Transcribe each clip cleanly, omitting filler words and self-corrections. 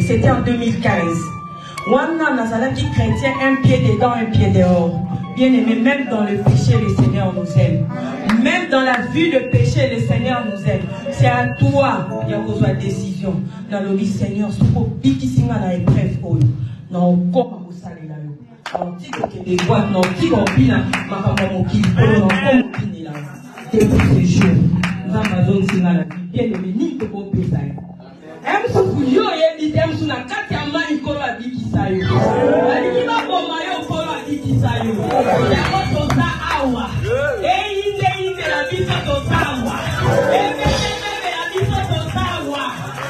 C'était en 2015. Wana Nazalaki chrétien, un pied dedans, un pied dehors. Bien aimé, même dans le péché, le Seigneur nous aime. Même dans la vie de péché, le Seigneur nous aime. C'est à toi qu'il y a besoin de décision. Dans le Seigneur, ce qu'on dit qui s'y a la épreuve, non, comment vous salez là? Non, si vous avez des boîtes, non, si vous avez des depuis ce jour, nous avons besoin de la vie. Bien aimé, ni de bon pésaille. Yo dit na kati ya mani kolo abikisa yo. Aliki ba boma yo kolo abikisa yo. Ya ko za awa. Inde la biso to sawa. Ebe la biso to sawa.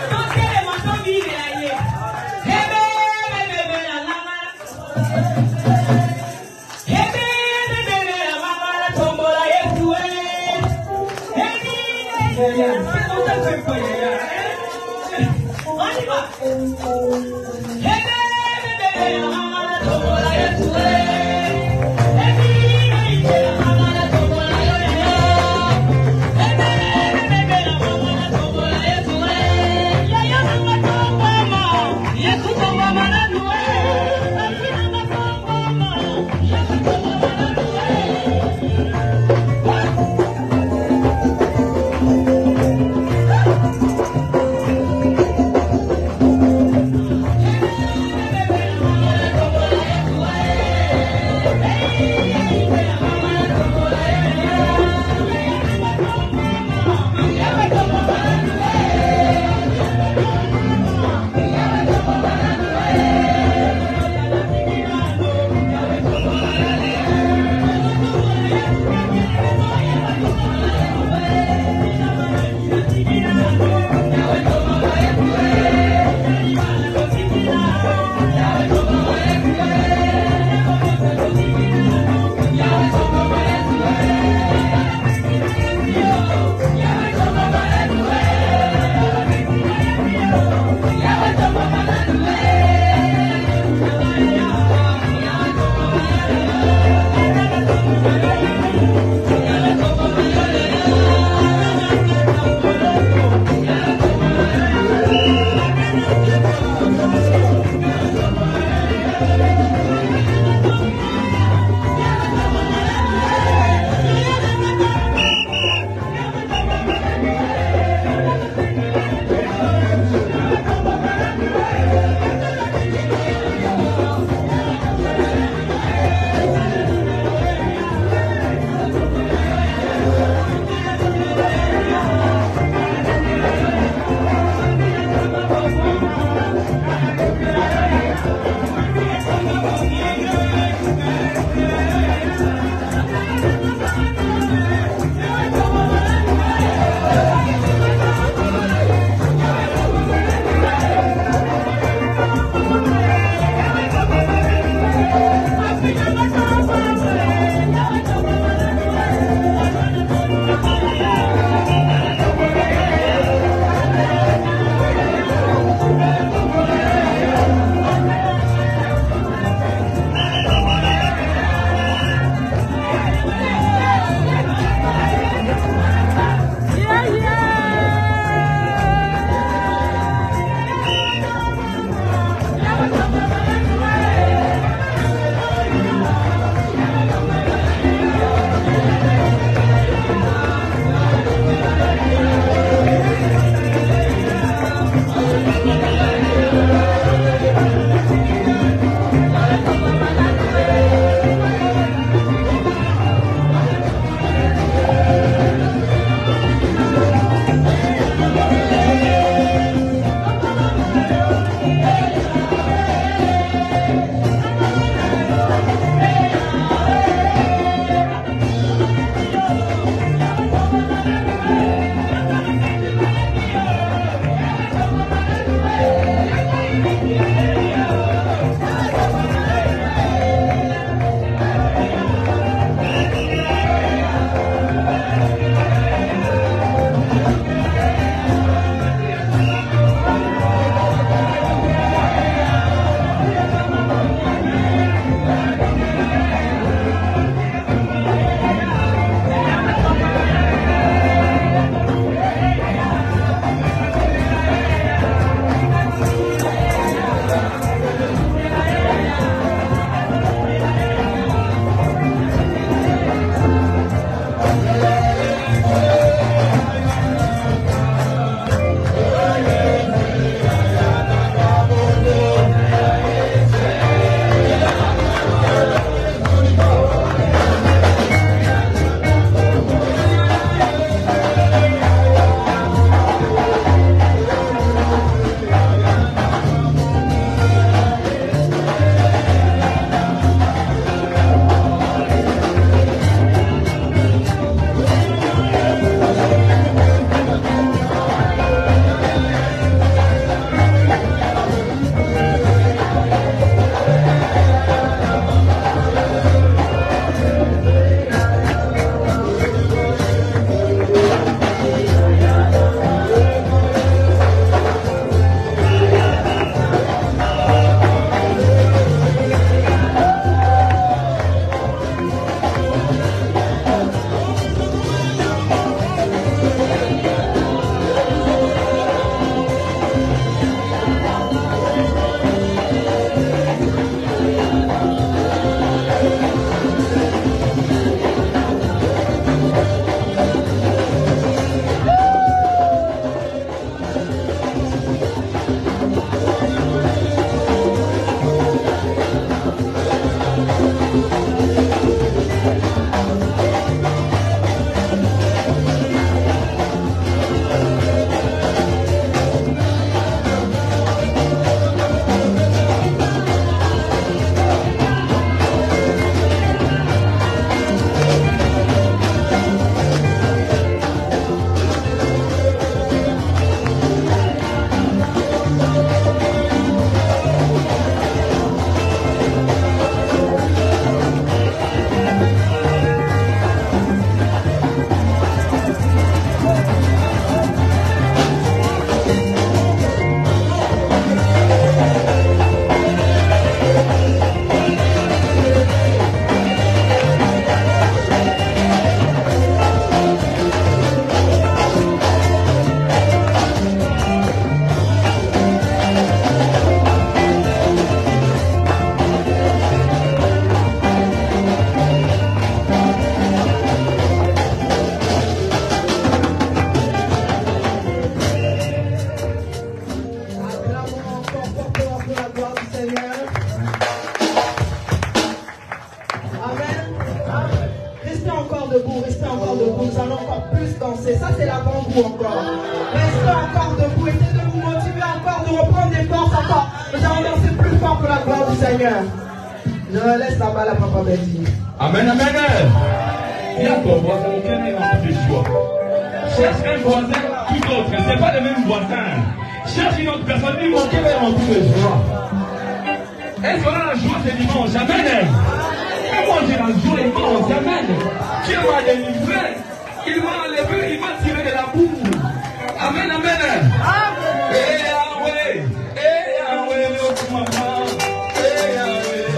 To kele mato bile aye. Ebe la mama. Ebe la mama la tombola yesu e. Ebe la debout encore. Restez encore debout. Essayez de vous motiver encore, de reprendre des forces encore. Nous allons danser plus fort pour la gloire du Seigneur. Je laisse là-bas la papa Betty. Amen, amen. Viens ton voisin, aucun n'est rempli de joie. Cherche un voisin tout autre. Ce n'est pas le même voisin. Cherche une autre personne, lui montrer qu'elle est remplie de joie. Est-ce qu'on a la joie ce dimanche? Amen. Mais moi j'ai la joie immense. Amen. Dieu m'a délivré. Il m'a enlevé, il m'a tiré de la boue. Amen, amen. Eh Yahweh, oh maman. Eh Yahweh,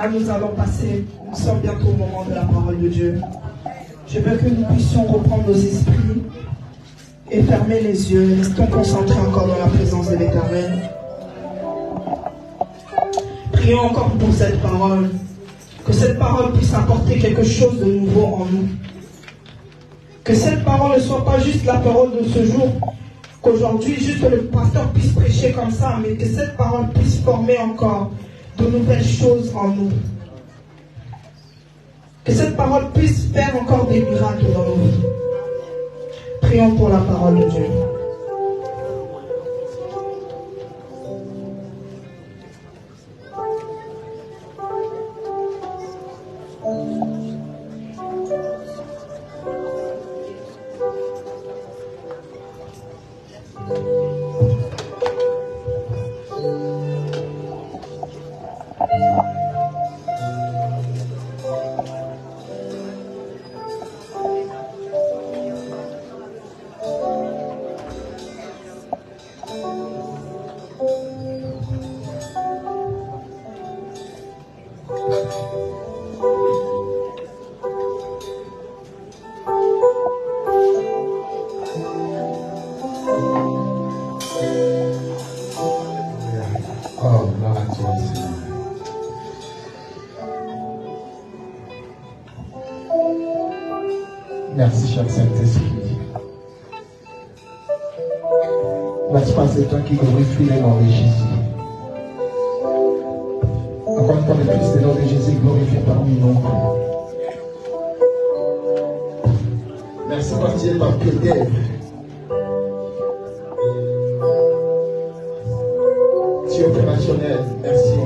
Là, nous allons passer, nous sommes bientôt au moment de la parole de Dieu. Je veux que nous puissions reprendre nos esprits et fermer les yeux. Restons concentrés encore dans la présence de l'Éternel. Prions encore pour cette parole. Que cette parole puisse apporter quelque chose de nouveau en nous. Que cette parole ne soit pas juste la parole de ce jour, qu'aujourd'hui juste le pasteur puisse prêcher comme ça, mais que cette parole puisse former encore de nouvelles choses en nous. Que cette parole puisse faire encore des miracles dans nos vies. Prions pour la parole de Dieu. Merci, cher Saint-Esprit. N'est-ce pas, c'est toi qui glorifie le nom de Jésus. Encore une fois, le Christ, le nom de Jésus glorifié parmi nous. Merci parce que tu es par pied. Tu es opérationnel. Merci.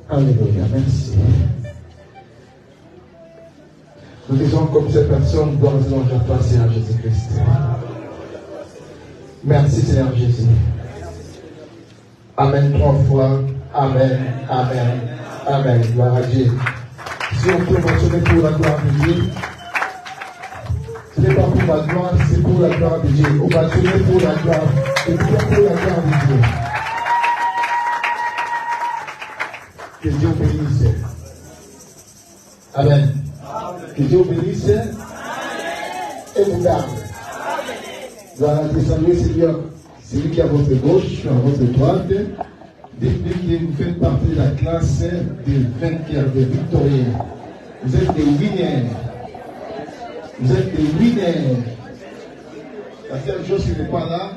Alléluia, merci. Nous disons comme ces personnes, gloire à toi, Seigneur Jésus-Christ. Merci, Seigneur Jésus. Amen 3 fois. Amen, amen, amen. Gloire à Dieu. Si on peut mentionner pour la gloire de Dieu, ce n'est pas pour ma gloire, c'est pour la gloire de Dieu. On va tourner pour la gloire, c'est pour la gloire de Dieu. Que Dieu bénisse. Amen. Que Dieu bénisse et vous garde. Gloire à Dieu, saluez celui qui est à votre gauche, à votre droite. Depuis que vous faites partie de la classe des vainqueurs, des victorieux. Vous êtes des winners. Vous êtes des winners. La seule chose qui n'est pas là,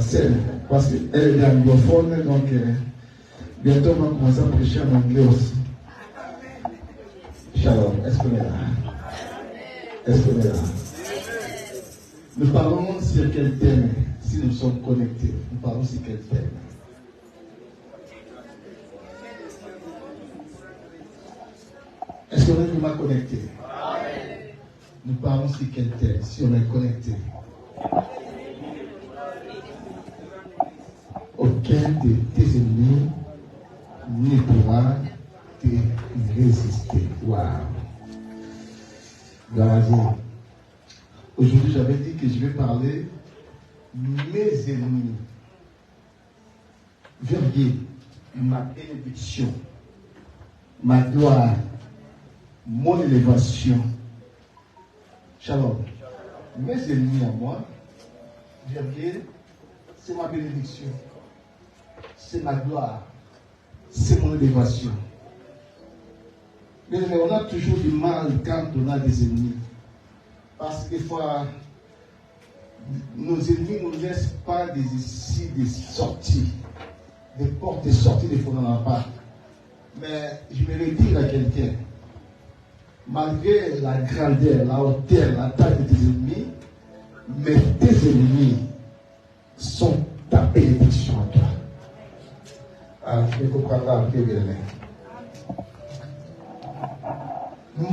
c'est parce qu'elle est anglophone, donc bientôt on va commencer à prêcher en anglais aussi. Shalom, est-ce qu'on est là? Est-ce qu'on est là? Nous parlons sur quel thème si nous sommes connectés? Nous parlons sur quel thème? Est-ce qu'on est vraiment connecté? Nous parlons sur quel thème si on est connecté? Aucun de tes ennemis ne pourra te résister. Waouh! Gloire à Dieu. Aujourd'hui, j'avais dit que je vais parler mes ennemis. Virgule, ma bénédiction, ma gloire, mon élévation. Shalom. Mes ennemis à moi, virgule, c'est ma bénédiction, c'est ma gloire, c'est mon élévation. Mais on a toujours du mal quand on a des ennemis. Parce que des fois, nos ennemis ne nous laissent pas des issues, des sorties, des portes de sortie, des fois on n'en a pas. Mais je vais dire à quelqu'un, malgré la grandeur, la hauteur, la taille de tes ennemis, mais tes ennemis sont ta bénédiction à toi. Ah, je vais comprendre un peu bien.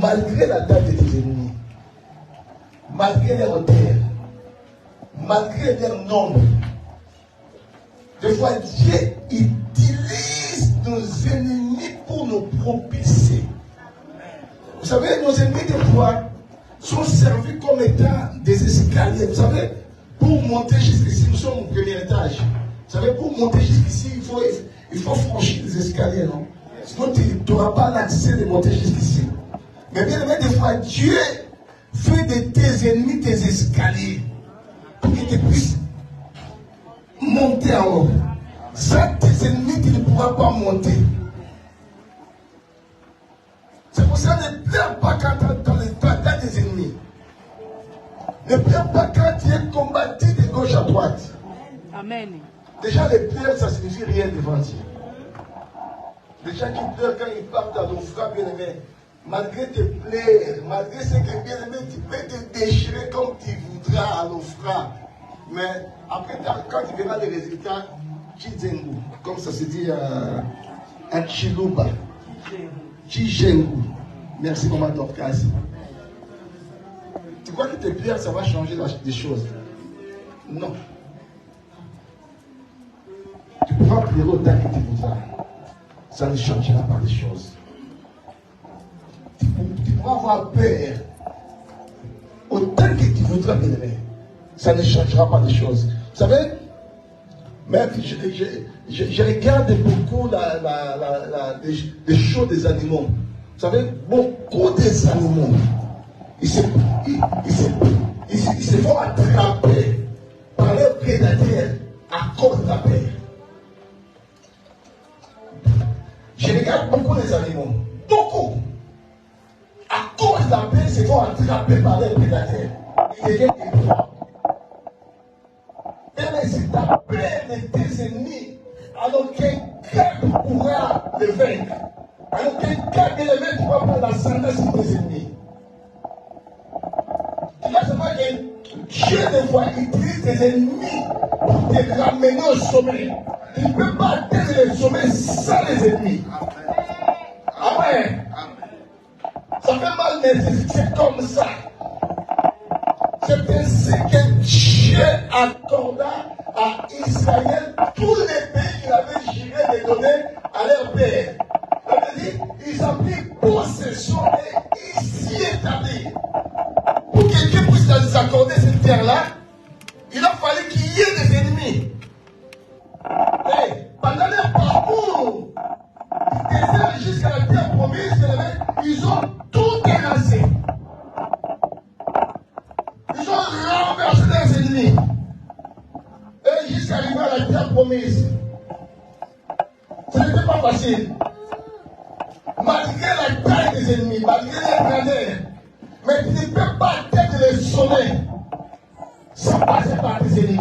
Malgré la taille de tes ennemis, malgré leur hauteur, malgré leur nombre, des fois Dieu utilise nos ennemis pour nous propulser. Vous savez, nos ennemis des fois sont servis comme étant des escaliers. Vous savez, pour monter jusqu'ici, nous sommes au premier étage. Vous savez, pour monter jusqu'ici, il faut franchir les escaliers, non? Sinon, tu n'auras pas l'accès de monter jusqu'ici. Mais bien aimé, des fois, Dieu fait de tes ennemis tes escaliers pour qu'ils te puissent monter en haut. Sans tes ennemis, tu ne pourras pas monter. C'est pour ça, ne pleure pas quand tu as des ennemis. Ne pleure pas quand tu es combattu de gauche à droite. Amen. Déjà, les pleurs, ça ne signifie rien devant Dieu. Les gens qui pleurent quand ils partent à l'offrande, bien aimé, malgré tes pleurs, malgré ce que bien aimé, tu peux te déchirer comme tu voudras à l'offrande. Mais après, quand tu verras les résultats, Chizengu, comme ça se dit à Chiluba. Chizengu. Merci, maman Dorcas. Tu crois que tes prières, ça va changer des choses? Non. Tu pourras prier autant que tu voudras. Ça ne changera pas les choses. Tu pourras avoir peur autant que tu voudras, bien aimé. Ça ne changera pas les choses. Vous savez, même je regarde beaucoup des choses des animaux. Vous savez, beaucoup des animaux, ils se font attraper par leurs prédateurs à cause de la peur. Je regarde beaucoup les animaux, beaucoup. À cause de la peur, ils se font attraper par leurs prédateurs. Ils deviennent ébranlés. Et c'est ta peur de tes ennemis, alors quelqu'un pourra les vaincre. Alors quelqu'un qui les met, tu vas prendre la sentence sur tes ennemis. Tu vas savoir que Dieu, des fois, utilise tes ennemis pour te ramener au sommet. Tu ne peux pas tes les sommets sans les ennemis. Amen. Ça fait mal, mais c'est comme ça. C'est ainsi que Dieu accorda à Israël tous les pays qu'il avait juré de donner à leur père. C'est-à-dire, ils ont pris possession et ils s'y établissent. Pour que Dieu puisse nous accorder cette terre-là, il a fallu qu'il y ait des ennemis. Et pendant leur parcours du désert jusqu'à la terre promise, ils ont tout terrassé. Ils ont renversé leurs ennemis. Et jusqu'à arriver à la terre promise. Ce n'était pas facile. Malgré la taille des ennemis, malgré les grandeurs, mais tu ne peux pas atteindre les sommets sans passer par tes ennemis.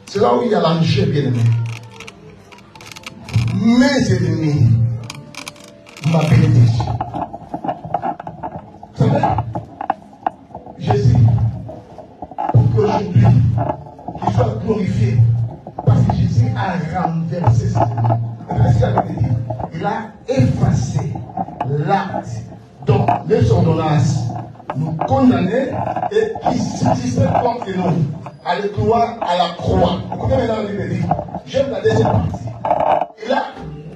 C'est là où il y a l'enjeu, bien-aimé. Mes ennemis m'appellent Jésus. Vous savez, Jésus, pour qu'aujourd'hui, qu'il soit glorifié, parce que Jésus a renversé ses ennemis. Il a effacé l'acte dont les ordonnances nous condamnaient et qui subsistaient contre nous. À le croire à la croix. Écoutez maintenant le dit. J'aime la deuxième partie. Il a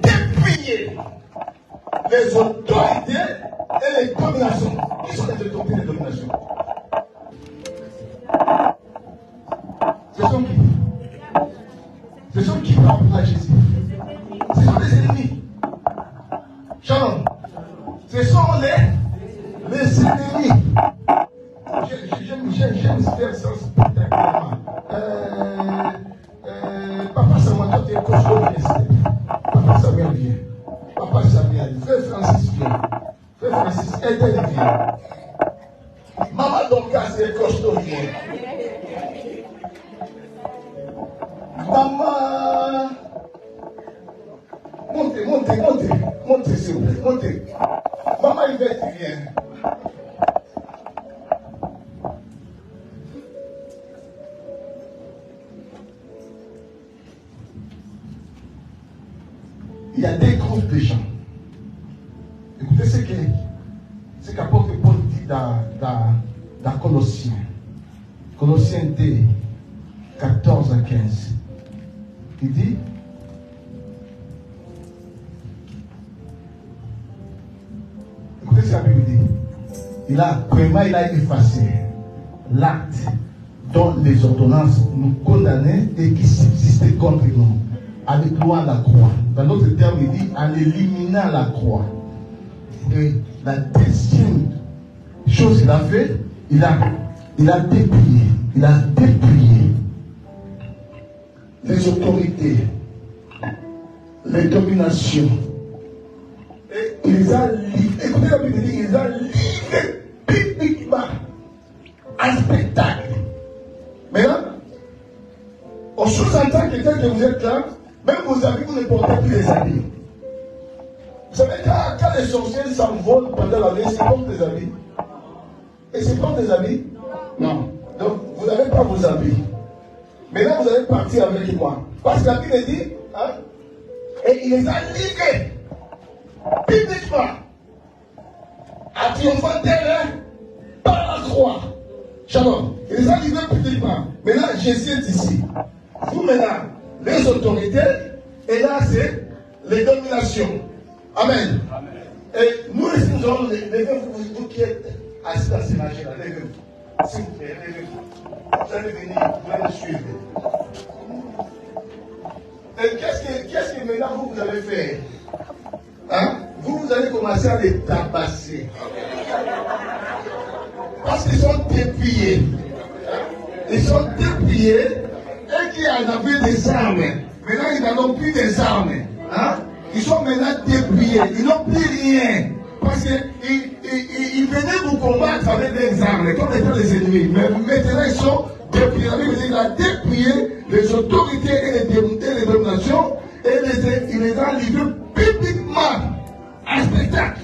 dépouillé les autorités et les dominations. Qui sont les autorités et les dominations? Ce sont qui? Ce sont qui par rapport à Jésus? Ce sont les ennemis. Shalom. Ce sont les ennemis. J'aime faire ça spectaculairement. Papa Samuel, toi tu es costaud, Papa Samuel vient. Papa Samuel, Frère Francis vient. Frère Francis, Eden vient. Maman Dorcas est costaud, vient. Maman. Montez s'il vous plaît, montez. Maman Yvette vient. Il y a des groupes de gens. Écoutez ce qu'apporte Paul dit dans Colossiens. Colossiens 2, 14 à 15. Il dit, écoutez ce que la Bible dit. Premièrement, il a effacé l'acte dont les ordonnances nous condamnaient et qui subsistait contre nous. En éclouant la croix. Dans d'autres termes, il dit en éliminant la croix. Et la deuxième chose qu'il a fait, il a dépouillé. Il a dépouillé les autorités, les dominations. Et il les a livrés. Écoutez la Bible dit, il les a livrés publiquement en spectacle. Maintenant, on sous-entend quelqu'un que vous êtes là. Même vos habits, vous ne portez plus les habits. Vous savez, quand les sorciers s'envolent pendant la nuit, c'est comme des habits. Et c'est comme des habits? Non. Donc, vous n'avez pas vos habits. Maintenant, vous allez partir avec moi. Parce que la Bible dit, hein, et il les a livrés publiquement à triomphant terrain par la croix. Shalom. Il les a livrés publiquement. Maintenant, Jésus est ici. Vous, maintenant, les autorités, et là c'est les dominations. Amen. Amen. Et nous ici nous allons levez-vous qui êtes assis dans ces machines-là, levez-vous. S'il vous plaît, levez-vous. Vous allez venir, vous allez me suivre. Et qu'est-ce que maintenant vous allez faire? Hein? Vous allez commencer à les tabasser. Parce qu'ils sont dépouillés. Ils sont dépouillés. Et qui en avaient des armes, maintenant ils n'en ont plus des armes. Hein? Ils sont maintenant dépouillés, ils n'ont plus rien. Parce qu'ils venaient vous combattre avec des armes, comme étant les ennemis. Mais maintenant ils sont dépouillés. La Bible dit qu'il a dépouillé les autorités et les dominations et il les a livrés publiquement en spectacle.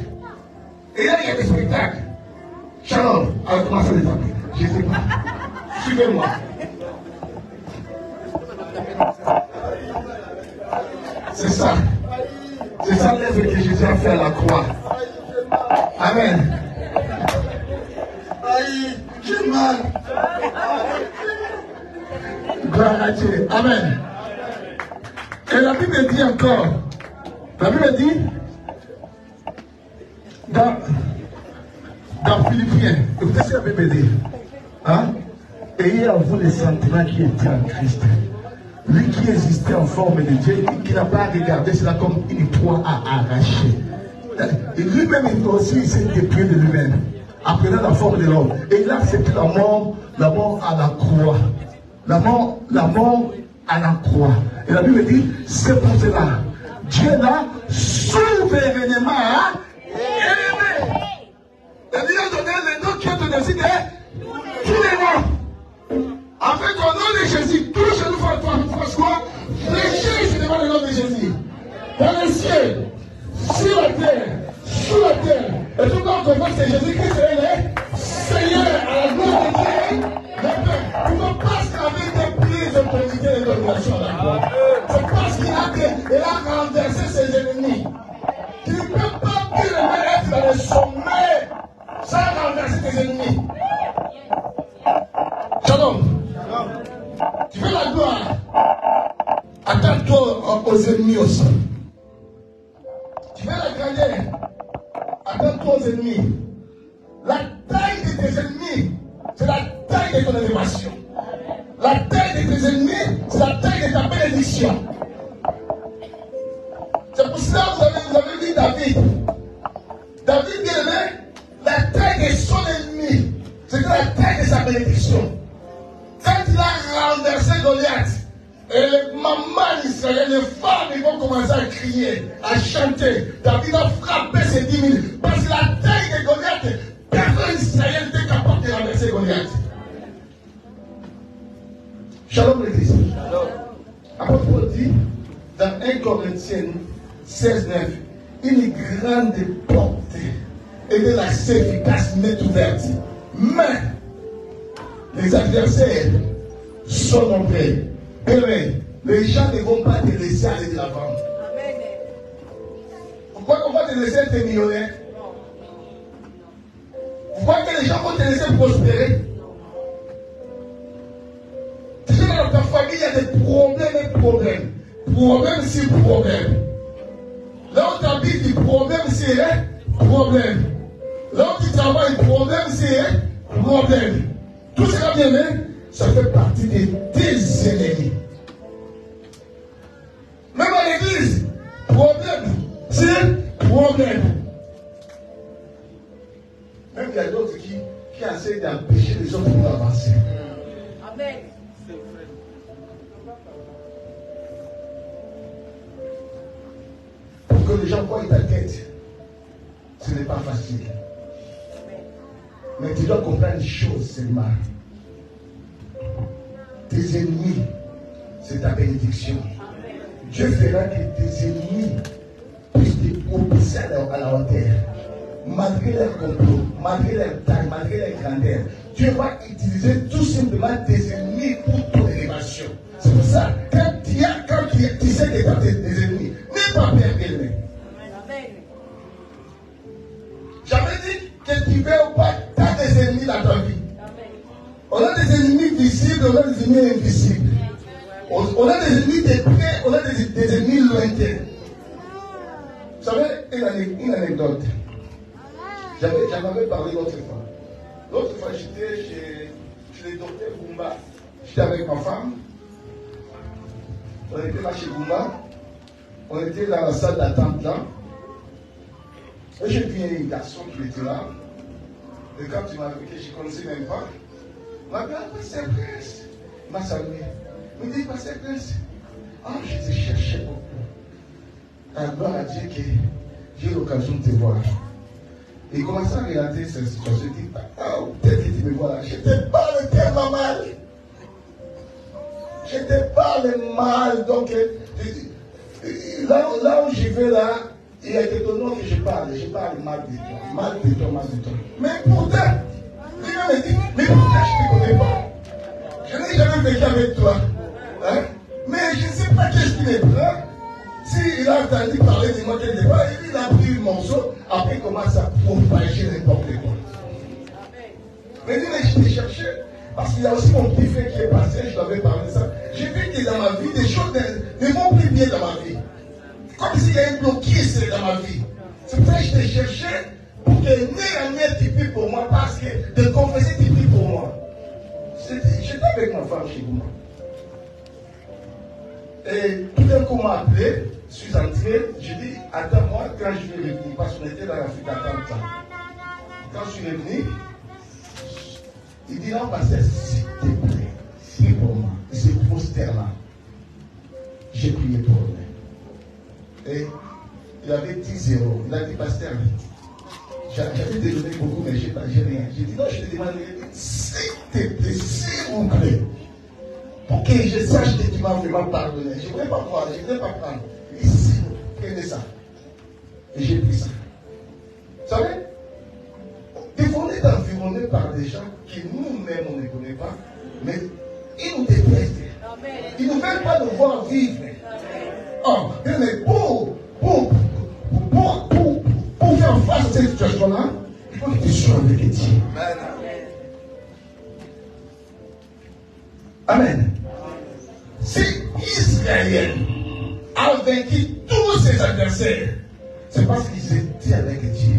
Et là il y a des spectacles. Shalom, alors commencez les appeler. Je ne sais pas. Suivez-moi. C'est ça. C'est ça l'œuvre que Jésus a fait à la croix. Amen. Aïe, j'ai mal. Gloire à Dieu. Amen. Et la Bible dit encore, la Bible dit, dans Philippiens, écoutez ce que la Bible dit. Hein? Ayez en vous les sentiments qui étaient en Christ. Lui qui existait en forme de Dieu, qui n'a pas regardé cela comme une proie à arracher. Et lui-même, il s'est dépouillé de lui-même, apprenant la forme de l'homme. Et il a accepté la mort à la croix. La mort à la croix. Et la Bible dit, c'est pour cela. Dieu l'a souverainement aimé. Et lui a donné le nom qui est au-dessus de tous les noms. Avec au nom de Jésus, tous les genoux fassent quoi? Fléchissent devant le nom de Jésus. Dans les cieux, sur la terre, sous la terre. Et tout le monde comprend que c'est Jésus-Christ est le Seigneur à la gloire de Dieu. Il ne faut pas qu'avec des prises d'autorité et de domination à la gloire. C'est parce qu'il a renversé ses ennemis. Tu ne peux pas être dans le sommet sans renverser tes ennemis. Shalom. Tu veux la gloire? Attends-toi aux ennemis aussi. Tu veux la grandeur? Attends-toi aux ennemis. La taille de tes ennemis, c'est la taille de ton élévation. La taille de tes ennemis, c'est la taille de ta bénédiction. C'est pour cela que vous avez vu David. David, bien aimé, la taille de son ennemi, c'était la taille de sa bénédiction. Quand il a renversé Goliath, et les mamans israéliennes, les femmes, ils vont commencer à crier, à chanter. David a frappé ses 10 000. Parce que la taille de Goliath, personne israélien n'était capable de renverser Goliath. Shalom l'église. Apôtre Paul dit, dans 1 Corinthiens 16, 9, une grande porte et de l'accès efficace m'est ouverte. Mais les adversaires sont nombreux. Et les gens ne vont pas te laisser aller de l'avant. Pourquoi on va te laisser être millionnaire? Pourquoi que les gens vont te laisser prospérer? Tu sais, dans ta famille, il y a des problèmes et problèmes. Problème sur problème. Là où tu habites, du problème c'est problème. Là où tu travailles, problème c'est problème. Tout cela bien aimé, ça fait partie de tes ennemis. Même à l'église, problème c'est problème. Même il y a d'autres qui essaient d'empêcher les autres d'avancer. Amen. Pour que les gens voient ta tête, ce n'est pas facile. Mais tu dois comprendre une chose seulement. Tes ennemis, c'est ta bénédiction. Dieu fera que tes ennemis puissent te opposer à la hauteur. Malgré leur complot, malgré leur taille, malgré leur grandeur, Dieu va utiliser tout simplement tes ennemis pour ton élévation. C'est pour ça, quand tu sais que tu as des ennemis, n'aie pas peur d'eux. J'avais dit que tu veux ou pas, tu as des ennemis dans ta vie. On a des ennemis visibles, on a des ennemis invisibles. On a des ennemis de près, on a des ennemis lointains. Vous savez, une anecdote. J'en avais parlé l'autre fois. L'autre fois, j'étais chez le docteur Goumba. J'étais avec ma femme. On était là chez Goumba. On était dans la salle d'attente là. Et j'ai vu un garçon qui était là. Et quand il m'a vu que je ne connaissais même pas, il m'a dit, ah, Pasteur Prince. Il m'a salué. Il me dit, Pasteur Prince. Ah, je te cherchais beaucoup. La gloire à Dieu que j'ai eu l'occasion de te voir. Et il commençait à regarder cette situation. Il dit, ah, peut-être que tu me vois là. Je te parle tellement mal. Je te parle mal. Donc, là où je vais là, il y a des nom que je parle mal de toi. Mal de toi, mal de toi. Mais pourtant, lui me dit, mais pourtant je ne te connais pas. Je n'ai jamais vécu avec toi. Hein? Mais je ne sais pas qu'est-ce qui me prend. s'il a entendu parler de moi quelque part, il a pris le morceau, après il commence à propager n'importe quoi. Mais je l'ai cherché, parce qu'il y a aussi mon petit frère qui est passé, je l'avais parlé de ça. J'ai vu que dans ma vie, des choses ne vont plus bien dans ma vie. Comme s'il y a un blocus dans ma vie. C'est pour ça que je l'ai cherché, pour que Néa tipi pour moi, parce que de confesser tipi pour moi. J'étais avec ma femme chez vous. Et tout d'un coup, on m'a appelé, je suis entré, j'ai dit, attends-moi quand je vais revenir, parce qu'on était dans l'Afrique à 30 ans. Quand je suis revenu, il dit, non, pasteur, s'il te plaît, prie pour moi. Il se prosterne là. J'ai prié pour lui. Et il avait 10 euros. Il a dit, pasteur, j'avais donné beaucoup, mais j'ai rien. J'ai dit, non, je te demande, s'il te plaît, s'il vous plaît. Pour que je sache que tu m'as vraiment pardonné. Je ne voulais pas voir, je ne voulais pas prendre. Ici, prenez ça. Et j'ai pris ça. Vous savez, des fois, on est environné par des gens que nous-mêmes, on ne connaît pas, mais ils nous détestent. Ils ne veulent pas nous voir vivre. Oh, mais pour faire face à cette situation-là, il faut que tu sois avec Dieu. Amen. Si Israël a vaincu tous ses adversaires, c'est parce qu'ils étaient avec Dieu.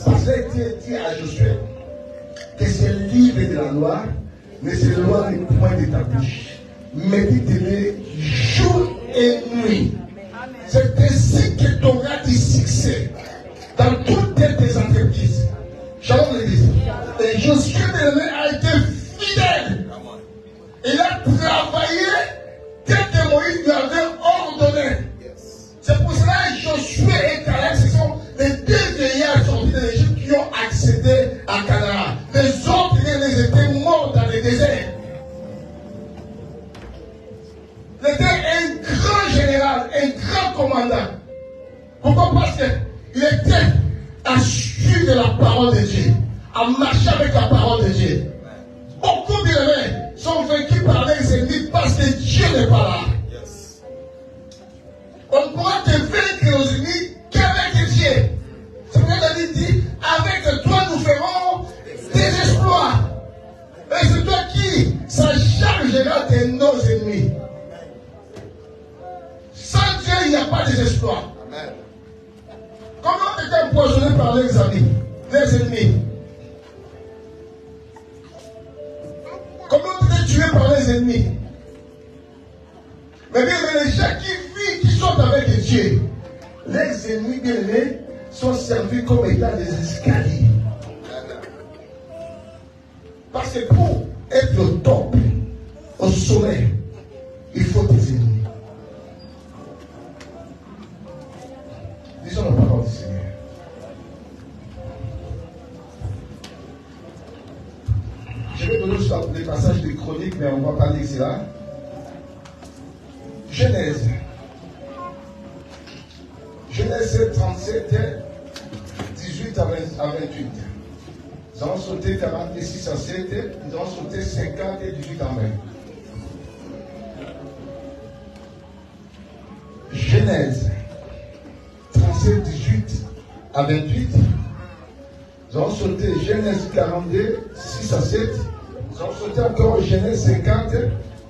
Parce que Dieu dit à Josué que c'est le livre de la loi, mais c'est la loi du point de ta bouche. Médite-les jour et nuit. C'est ainsi que tu auras du succès dans toutes tes entreprises. Shalom l'église. Et Josué a été fidèle. Il a travaillé tel que Moïse lui avait ordonné. C'est pour cela que Josué et Caleb, ce sont les deux vieillards sortis de l'Égypte qui ont accédé à Canaan. Les autres, ils étaient morts dans le désert. Il était un grand général, un grand commandant. Pourquoi? Parce qu'il était à suivre la parole de Dieu, à marcher avec la parole de Dieu. Beaucoup d'élèves sont vaincus par les ennemis parce que Dieu n'est pas là. On ne pourra te vaincre aux ennemis qu'avec Dieu. C'est pourquoi David dit, avec toi nous ferons des exploits. Et c'est toi qui s'en chargera de nos ennemis. Sans Dieu, il n'y a pas des exploits. Comment était empoisonné par les amis, les ennemis? Comment tu es tué par les ennemis? Mais bien, les gens qui sont avec Dieu, les ennemis bien-aimés sont servis comme étant des escaliers. Parce que pour être au top, au sommet, il faut des ennemis. Disons la parole du Seigneur. Je vais donner les passages des chroniques, mais on ne va pas lire cela. Genèse. Genèse 37, 18 à 28. Nous allons sauter 46 à 7, nous allons sauter 50 et 18 à 20. Genèse 37, 18 à 28. Nous allons sauter Genèse 42, 6 à 7. Nous allons sauter encore Genèse 50,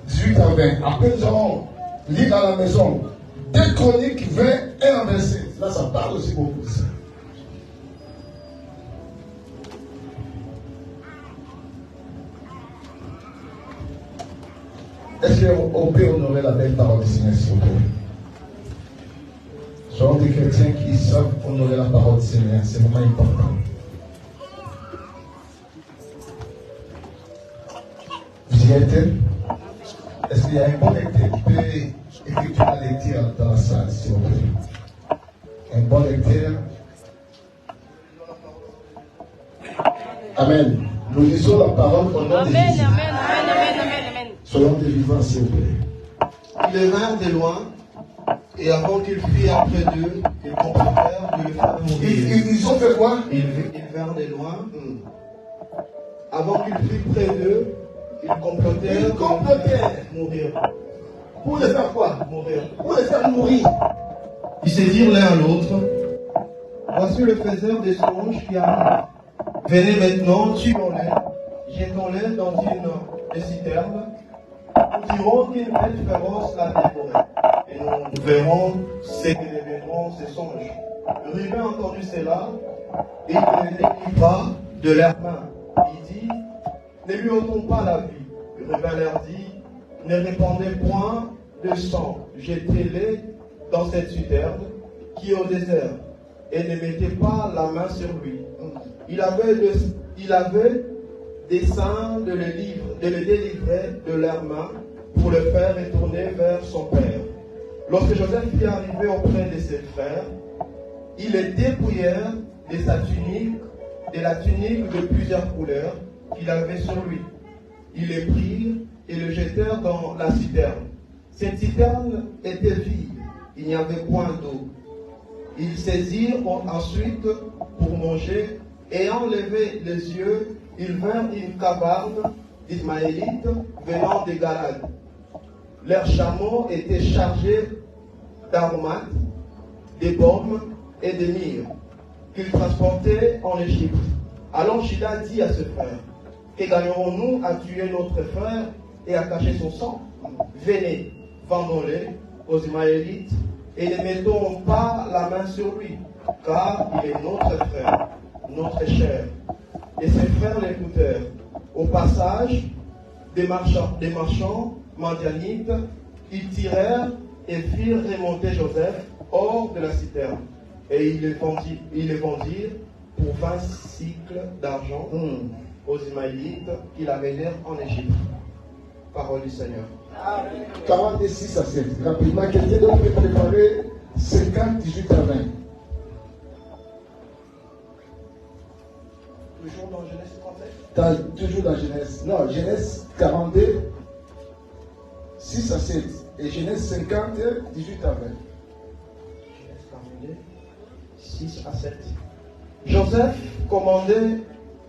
18 à 20. Après, nous allons lire à la maison 2 Chroniques 20, 1 à 27. Là, ça parle aussi beaucoup de ça. Est-ce qu'on peut honorer la belle parole du Seigneur, s'il vous plaît? Soyons des chrétiens qui savent honorer la parole du Seigneur. C'est vraiment important. Vous y êtes? Est-ce qu'il y a un bon lecteur qui peut effectuer la lecture dans la salle, s'il vous plaît? Un bon lecteur. Amen. Nous lisons la parole au nom de Jésus. Amen. Soyons des vivants, s'il vous plaît. Ils vinrent de loin, et avant qu'ils firent près d'eux, ils comprenèrent de le faire mourir. Ils ont fait quoi? Ils vinrent de loin. Avant qu'ils firent près d'eux, ils complotèrent de mourir. Pour les faire quoi? Mourir. Pour les faire mourir. Ils se dirent l'un à l'autre, voici le faiseur des songes qui arrive. Venez maintenant, tuons-les, jetons-les dans une citerne. Nous dirons qu'une bête féroce l'a dévoré. Et nous verrons ce que deviendront ces songes. Ruben entendu cela, et il les délivra de leurs mains. Il dit, ne lui ôtons pas la vie. Ruben leur dit, ne répandez point de sang, jetez-les dans cette citerne qui est au désert, et ne mettez pas la main sur lui. Il avait dessein de le délivrer de leurs mains pour le faire retourner vers son père. Lorsque Joseph fut arrivé auprès de ses frères, ils le dépouillèrent de sa tunique, de la tunique de plusieurs couleurs qu'il avait sur lui. Ils le prirent et le jetèrent dans la citerne. Cette citerne était vide, il n'y avait point d'eau. Ils saisirent ensuite pour manger, et enlevé les yeux, ils vinrent une caverne d'Ismaélites venant de Galade. Leurs chameaux étaient chargés d'aromates, de baumes et de myrrhe, qu'ils transportaient en Égypte. Alors Juda dit à ses frères, que gagnerons-nous à tuer notre frère et à cacher son sang? Venez, vendons-les aux Ismaélites et ne mettons pas la main sur lui, car il est notre frère, notre chair. Et ses frères l'écoutèrent. Au passage, des marchands madianites, ils tirèrent et firent remonter Joseph hors de la citerne. Et ils le vendirent pour 20 cycles d'argent aux Ismaélites qui l'amenèrent en Égypte. Parole du Seigneur. 46 à 7. Rapidement, quelqu'un d'autre peut préparer 50, 18 à 20. Toujours dans Genèse 37. Toujours dans Genèse. Non, Genèse 42, 6 à 7. Et Genèse 50, 18 à 20. Genèse 42, 6 à 7. Joseph commandait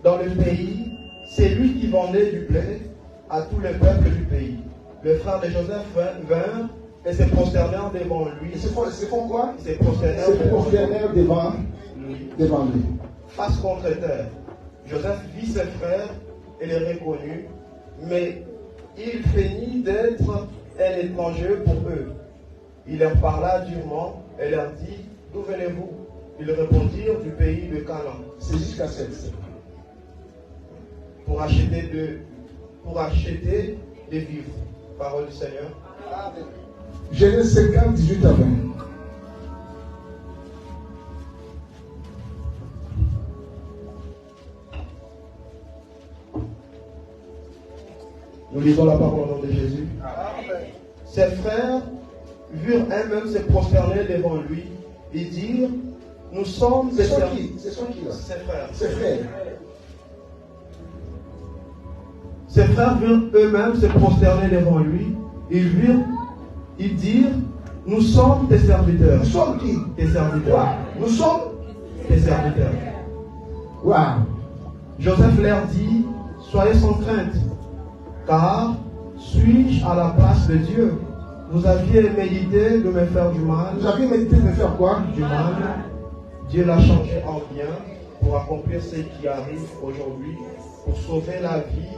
dans le pays, c'est lui qui vendait du blé à tous les peuples du pays. Les frères de Joseph vinrent et se prosternèrent devant lui. Ils se font quoi? Se prosternèrent devant lui. Face contre terre. Joseph vit ses frères et les reconnut, mais il feignit d'être un étranger pour eux. Il leur parla durement et leur dit, d'où venez-vous? Ils répondirent, du pays de Canaan. C'est jusqu'à 7. Pour acheter des vivres. Parole du Seigneur. Genèse 50, 18 à 20. Nous lisons la parole au nom de Jésus. Ses frères virent eux-mêmes se prosterner devant lui et dirent, nous sommes des serviteurs. C'est son qui là? Ses frères. Ses frères. Ses frères virent eux-mêmes se prosterner devant lui. Ils dirent, nous sommes tes serviteurs. Nous sommes qui? Tes serviteurs. Nous sommes tes serviteurs. Wow. Joseph leur dit, soyez sans crainte, car suis-je à la place de Dieu? Vous aviez médité de me faire du mal. Vous aviez médité de me faire quoi? Du mal. Dieu l'a changé en bien pour accomplir ce qui arrive aujourd'hui, pour sauver la vie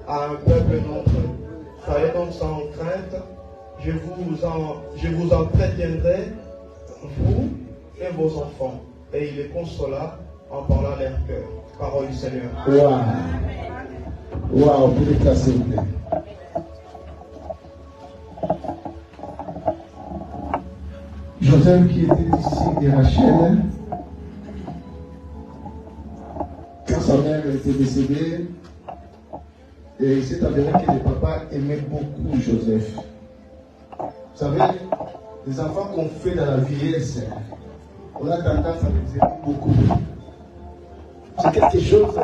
à un peuple nombreux. Soyez donc sans crainte, je vous entretiendrai, vous et vos enfants. Et il les consola en parlant à leur cœur. Parole du Seigneur. Waouh. Waouh, vous pouvez s'il vous plaît. Joseph qui était ici de Rachel, quand sa mère était décédée, et il s'est avéré que le papa aimait beaucoup Joseph. Vous savez, les enfants qu'on fait dans la vieillesse, on a tendance à les aimer beaucoup. C'est quelque chose,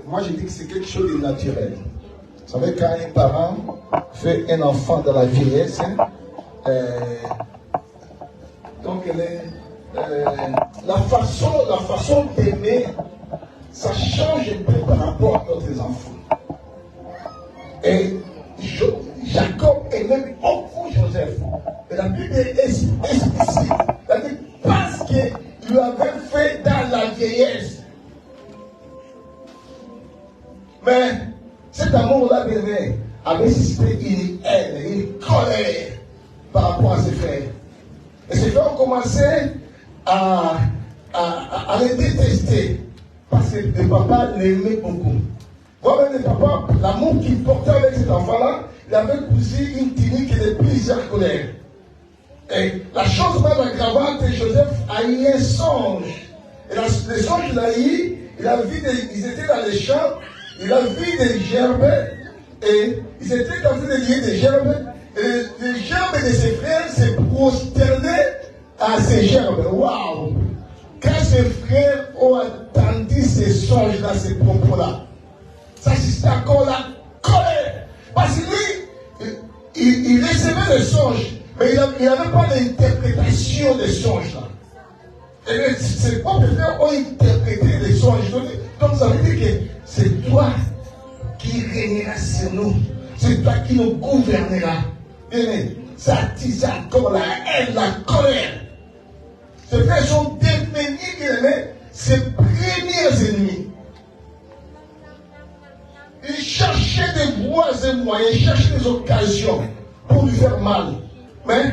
moi je dis que c'est quelque chose de naturel. Vous savez, quand un parent fait un enfant dans la vieillesse, donc la façon d'aimer, ça change un peu par rapport à d'autres enfants. Et Jacob aimait beaucoup Joseph. Et la Bible est explicite vieillesse. Mais cet amour-là, bien aimé, avait suscité une haine, une colère par rapport à ses frères. Et ses frères ont commencé à les détester parce que le papa l'aimait beaucoup. Moi-même, le papa, l'amour qu'il portait avec cet enfant-là, il avait cousu une tunique de plusieurs couleurs. Et la chose même aggravante, Joseph a eu un songe. Et le songe qu'il a eu, il a vu ils étaient dans les champs, il a vu des gerbes, et ils étaient en train de lier des gerbes, et les gerbes de ses frères se prosternaient à ces gerbes. Waouh! Quand ses frères ont entendu ces songes-là, ces propos-là, ça suscitait encore la colère. Parce que lui, il recevait les songes, mais il n'avait pas l'interprétation des songes-là. Et ses propres frères ont interprété les songes. Donc ça veut dire que c'est toi qui régneras sur nous. C'est toi qui nous gouverneras. Et ça attise encore la haine, la colère. Ces frères sont devenus ses premiers ennemis. Ils cherchaient des voies et moyens, ils cherchaient des occasions pour lui faire mal. Mais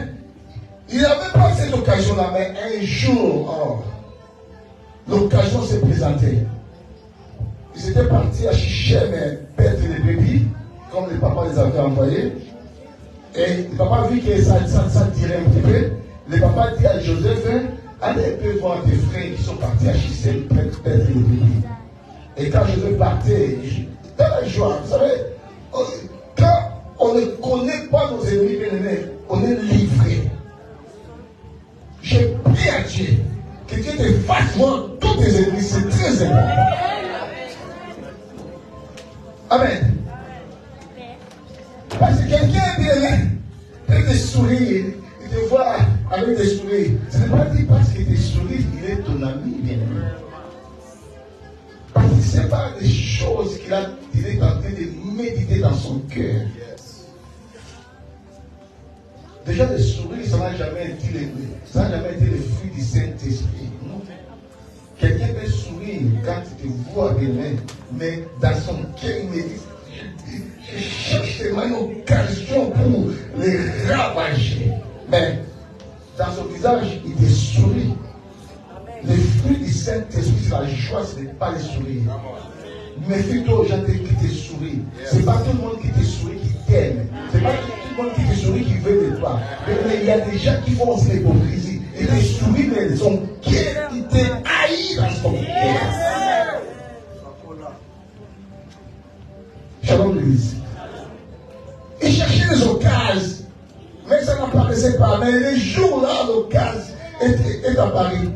il n'avait pas cette occasion-là, mais un jour, l'occasion s'est présentée. Ils étaient partis à Shichem perdre les bébés, comme les papas les avaient envoyés. Et le papa a vu que ça tirait un petit peu. Le papa dit à Joseph, allez un peu voir tes frères qui sont partis à Shichem perdre les bébés. Et quand Joseph partait, dans la joie, vous savez, quand on ne connaît pas nos ennemis bien-aimés, on est livré. J'ai prié à Dieu que Dieu te fasse voir tous tes ennemis, c'est très important. Amen. Parce que quelqu'un est bien-aimé, il te sourit, il te voit avec des sourires. Ce n'est pas dit parce qu'il te sourit, il est ton ami bien-aimé. Parce que ce n'est pas des choses qu'il est en train de méditer dans son cœur. Déjà, le sourire, ça n'a jamais été le fruit du Saint-Esprit. Non. Quelqu'un peut sourire quand il te voit bien, mais dans son cœur, il médite. Je cherche une occasion pour les ravager. Mais dans son visage, il te sourit. Le fruit du Saint-Esprit, c'est la joie, ce n'est pas le sourire. Méfie-toi aux gens qui te sourient. Ce n'est pas tout le monde qui te sourit qui t'aime. Ce n'est pas tout le monde qui te sourit qui veut de toi. Mais il y a des gens qui font aussi l'hypocrisie. Ils te sourient, mais son cœur, il te haït dans son cœur. Shalom l'église. Ils cherchaient des occasions, mais ça n'apparaissait pas. Mais les jours-là, l'occasion est apparue.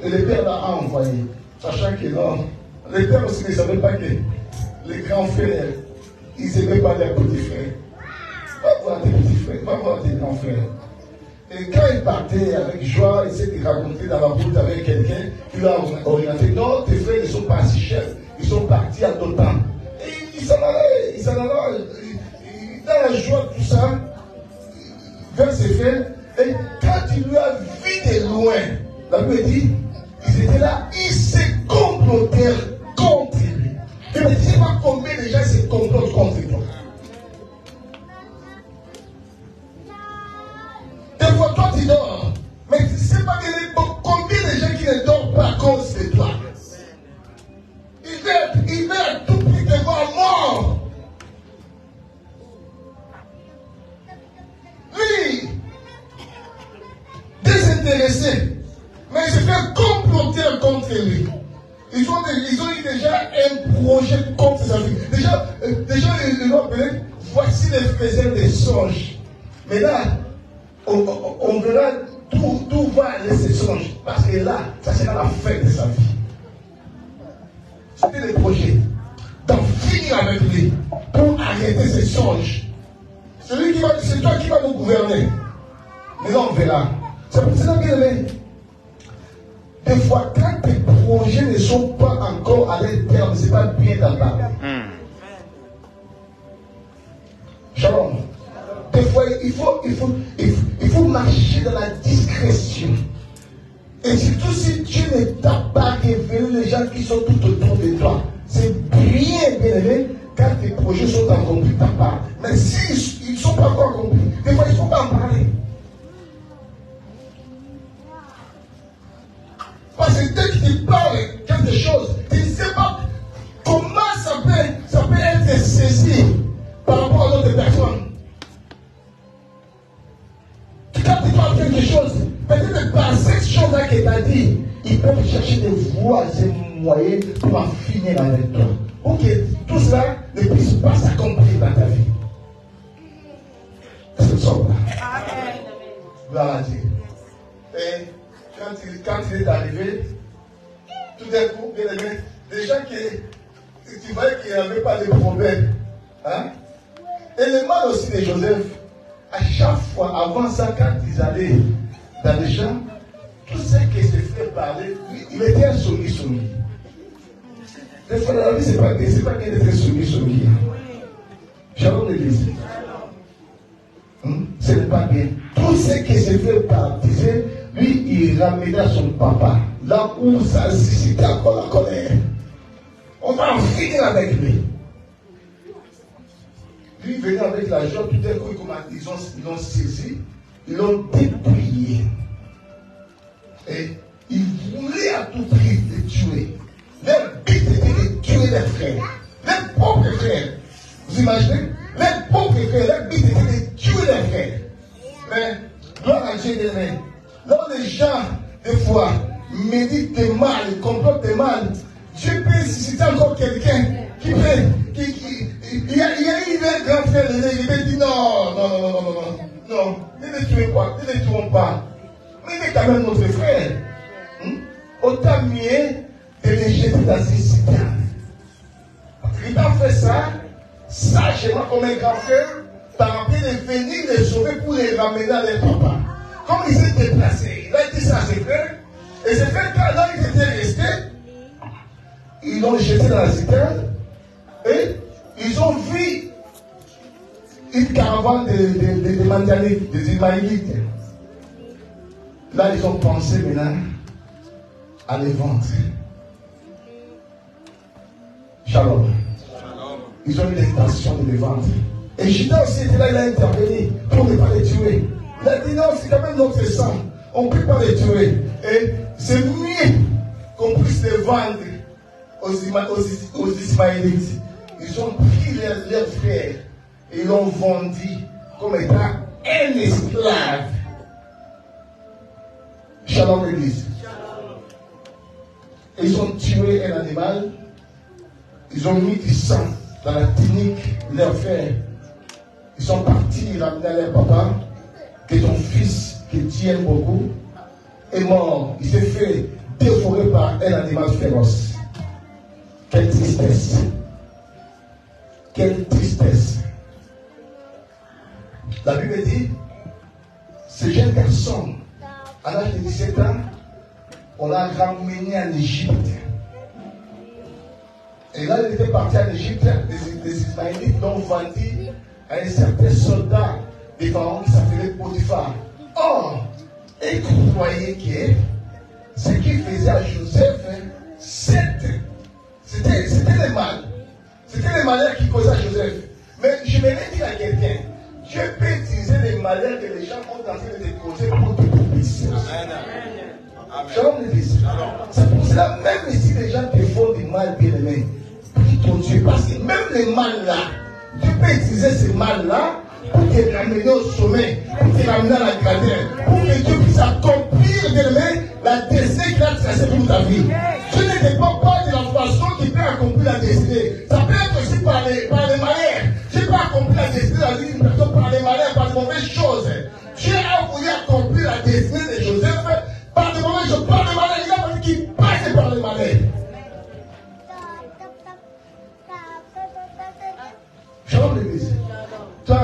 Et le père l'a envoyé, sachant que non, le père aussi ne savait pas que les grands frères, ils n'aimaient pas leurs petits frères. Va voir tes petits frères, va voir tes grands frères. Et quand il partait avec joie, il s'est raconté dans la route avec quelqu'un qui l'a orienté. Non, tes frères ne sont pas si chers, ils sont partis à Dotan. Et il s'en allait, dans la joie, tout ça, vers ses frères. Et quand il lui a vu de loin, la Bible dit, ils étaient là, ils se complotèrent contre lui. Et ne sais pas combien de gens se complotent contre toi. Des fois, toi tu dors, mais tu ne sais pas combien de gens qui ne dorment pas à cause de toi. Il veut à tout prix te voir mort. Lui, désintéressé. Mais ils se font comploter contre lui. Ils ont eu déjà un projet contre sa vie. Déjà ils l'ont appelé, voici les faiseurs des songes. Mais là, on verra d'où va aller ces songes. Parce que là, ça sera la fin de sa vie. C'était le projet d'en finir avec lui pour arrêter ces songes. C'est toi qui va nous gouverner. Mais là, on verra. C'est pour cela qu'il est. Des fois, quand tes projets ne sont pas encore à leur terme, ce n'est pas bien d'entendre. Shalom. Des fois, il faut marcher dans la discrétion. Et surtout si Dieu ne t'a pas révélé les gens qui sont tout autour de toi, c'est bien aimé quand tes projets sont accomplis de ta part. Mais s'ils ne sont pas encore accomplis, des fois il ne faut pas en parler. Parce que dès que tu parles quelque chose, tu ne sais pas comment ça peut être saisi par rapport à d'autres personnes. Quand tu parles quelque chose, peut-être par cette chose-là que tu as dit, ils peuvent chercher des voies, des moyens pour en finir avec toi. Pour que tout cela ne puisse pas s'accomplir dans ta vie. C'est ça. Amen. Gloire à Dieu. Et quand il est arrivé, tout d'un coup, bien aimé, des gens qui tu voyais qu'il n'y avait pas de problème. Hein? Et le mal aussi de Joseph, à chaque fois, avant ça, quand ils allaient dans les gens, tout ce qui se fait parler, il était un soumis. Des fois, dans la vie, c'est pas bien d'être soumis. Shalom l'église. Ce n'est pas bien. Tout ce qui se fait baptiser, lui, il ramenait à son papa. Là où ça suscitait encore la colère. On va en finir avec lui. Lui, il venait avec la joie, tout d'un coup, ils l'ont saisi, ils l'ont dépouillé. Et ils voulaient à tout prix le tuer. Leur but était de tuer leurs frères. Leurs propres frères. Vous imaginez? Leurs propres frères, leur but était de tuer leurs frères. Mais, gloire à Dieu, là où les gens, des fois, méditent des mal, complotent des mal, Dieu peut susciter encore quelqu'un qui peut. Il y a eu un grand frère, il m'a dit non, ne les tuez pas, ne les tuons pas. Mais il est quand même notre frère. Autant mieux de les jeter dans une citerne. Il a fait ça, sagement comme un grand frère, par après de venir les sauver pour les ramener à leur papa. Comme ils étaient déplacés, il a dit ça à ses frères, et ses frères, quand là ils étaient restés, ils l'ont jeté dans la citerne, et ils ont vu une caravane de Madianites, des Ismaélites. Là, ils ont pensé maintenant à les vendre. Shalom. Ils ont eu l'intention de les vendre. Et Judas aussi était là, il a intervenu pour ne pas les tuer. Il a dit non, c'est quand même notre sang. On ne peut pas les tuer. Et c'est mieux qu'on puisse les vendre aux Ismaélites. Ils ont pris leurs frères et l'ont vendu comme étant un esclave. Shalom l'église. Ils ont tué un animal. Ils ont mis du sang dans la tunique de leur frère. Ils sont partis ramener à leur papa que ton fils, que tu aimes beaucoup, est mort. Il s'est fait dévorer par un animal féroce. Quelle tristesse. Quelle tristesse. La Bible dit, ce jeune garçon, à l'âge de 17 ans, on l'a ramené en Égypte. Et là, il était parti en Égypte, les Ismaélites l'ont vendu à un certain soldat des pharaons qui s'appelait Potiphar. Or, ils croyaient que ce qu'il faisait à Joseph, c'était le mal. C'était le malheur qui causait à Joseph. Mais je vais dire à quelqu'un, Dieu peut utiliser les malheurs que les gens ont tenté de te causer pour te propulser. Shalom l'église. C'est pour cela, même si les gens te font du mal, bien aimé, prie ton Dieu. Parce que même les mal là, Dieu peut utiliser ces mal là pour te ramener au sommet, pour te ramener à la grandeur, pour que Dieu puisse accomplir, bien aimé, la destinée qu'il a tracée pour ta vie. Je ne dépends pas de la façon qu'il peut accomplir la destinée. Ça peut être aussi par les malheurs. Dieu peut accomplir la destinée de la vie d'une personne par les malheurs, par de mauvaises choses. Dieu a voulu accomplir la destinée de Joseph par de mauvaises choses, par les malheurs. Il a fallu qu'il passe par les malheurs. Shalom l'église. Toi,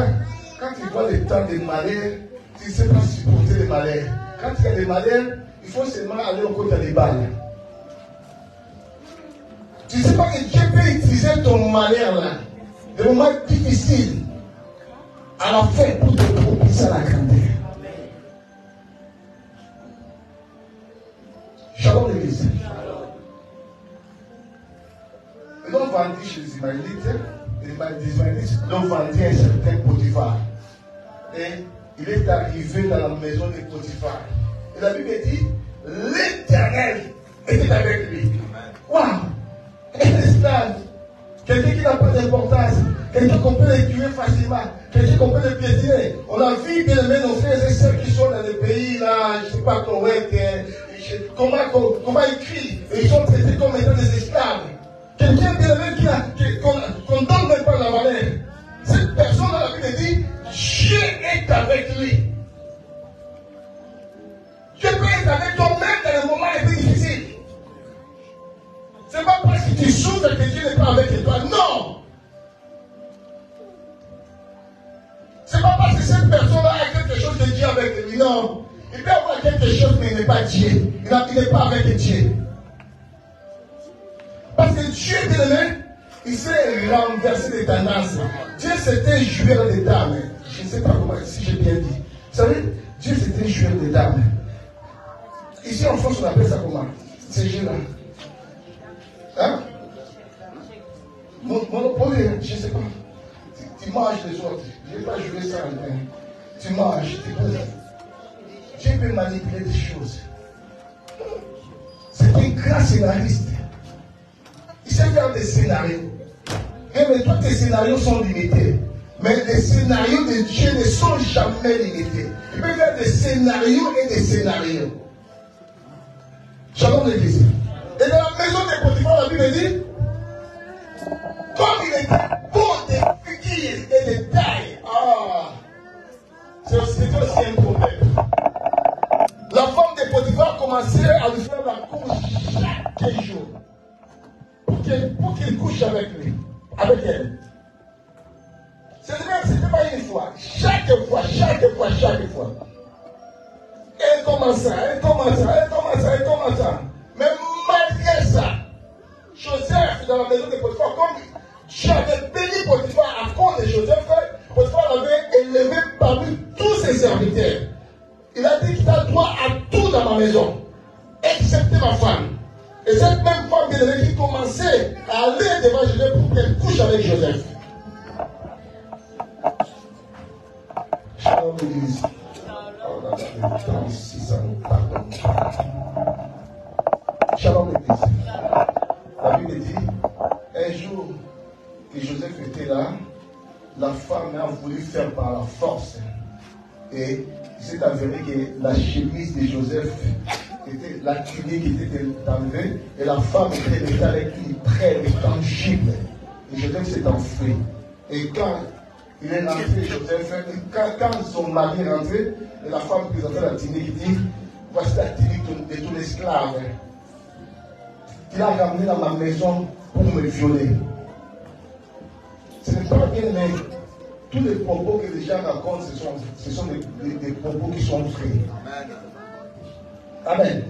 quand tu vois les temps des malheurs, tu ne sais pas supporter les malheurs. Quand il y a des malheurs, il faut seulement aller au côté des balles. Tu ne sais pas que Dieu peut utiliser ton malheur là, des moments difficiles, à la fin pour te propulser à la grandeur. Shalom l'église. Ils l'ont vendu chez les Ismaélites. Les Ismaélites l'ont vendu à un certain Potiphar. Et il est arrivé dans la maison de Potiphar. Et la Bible dit, l'Éternel était avec lui. Waouh! Un esclave. Quelqu'un qui n'a pas d'importance. Quelqu'un qu'on peut les tuer facilement. Quelqu'un qu'on peut les piétiner. On a vu bien aimé nos frères et sœurs qui sont dans les pays là, je ne sais pas comment écrit. Et ils sont traités comme étant des esclaves. Quelqu'un bien aimé qu'on ne donne même pas la valeur. Cette personne là, la Bible dit, Dieu est avec lui. Dieu peut être avec toi même dans les moments les plus difficiles. Ce n'est pas parce que tu souffres que Dieu n'est pas avec toi. Non! Ce n'est pas parce que cette personne-là a quelque chose de Dieu avec lui. Non. Il peut avoir quelque chose, mais il n'est pas Dieu. Il n'est pas avec Dieu. Parce que Dieu, bien aimé, il s'est renversé des tendances. Dieu, c'était un joueur de dames. Je ne sais pas comment, si j'ai bien dit. Vous savez, Dieu, c'était un joueur de dames. Ici en France, on appelle ça comment? Ces jeux-là. Hein? Monopoly, je ne sais pas. Tu manges les autres. Je n'ai pas joué ça. Mais tu manges, tu peux. Dieu peut manipuler des choses. C'est un grand scénariste. Il sait faire des scénarios. Mais toi, tes scénarios sont limités. Mais les scénarios de Dieu ne sont jamais limités. Il peut faire des scénarios et des scénarios. Shalom l'église. Et dans la maison des Potiphar, la Bible dit, comme il était beau de figure et de taille, c'est aussi un problème. La femme de Potiphar commençait à lui faire la cour chaque jour. Pour qu'il couche avec lui, avec elle. Ce n'était pas une fois, chaque fois. Elle commença. Mais malgré ça, Joseph, dans la maison de Potiphar, comme j'avais béni Potiphar à cause de Joseph, Potiphar l'avait élevé parmi tous ses serviteurs. Il a dit qu'il a droit à tout dans ma maison, excepté ma femme. Et cette même femme bien-aimée qui commençait à aller devant Joseph pour qu'elle couche avec Joseph. Shalom l'église. Oh là là, le temps ici, ça nous pardonne. Shalom l'église. La Bible dit, un jour que Joseph était là, la femme a voulu faire par la force. Et il s'est avéré que la chemise de Joseph, la tunique était enlevée, et la femme était restée avec une trêve tangible. Et Joseph s'est enfui. Et quand il est rentré, Joseph, quand son mari est rentré, et la femme présentait la tunique, il dit, voici la tunique de ton esclave. Il a ramené dans ma maison pour me violer. Ce n'est pas bien, mais tous les propos que les gens racontent, ce sont des propos qui sont vrais. Amen.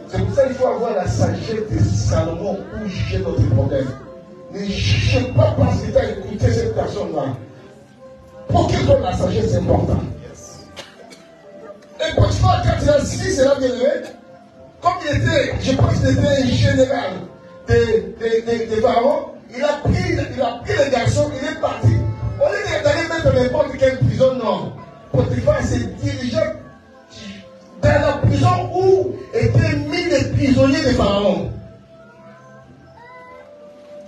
C'est pour ça qu'il faut avoir la sagesse de Salomon pour juger notre problème. Ne jugez pas parce que tu as écouté cette personne-là. Pour qu'il donne la sagesse, c'est important. Et Potiphar, quand il a dit cela bien aimé, comme il était, je pense qu'il était un général des pharaons, il a pris le garçon, il est parti. Au lieu d'aller mettre n'importe quelle prison, non. Potiphar s'est dirigé dans la prison où étaient mis les prisonniers des pharaons.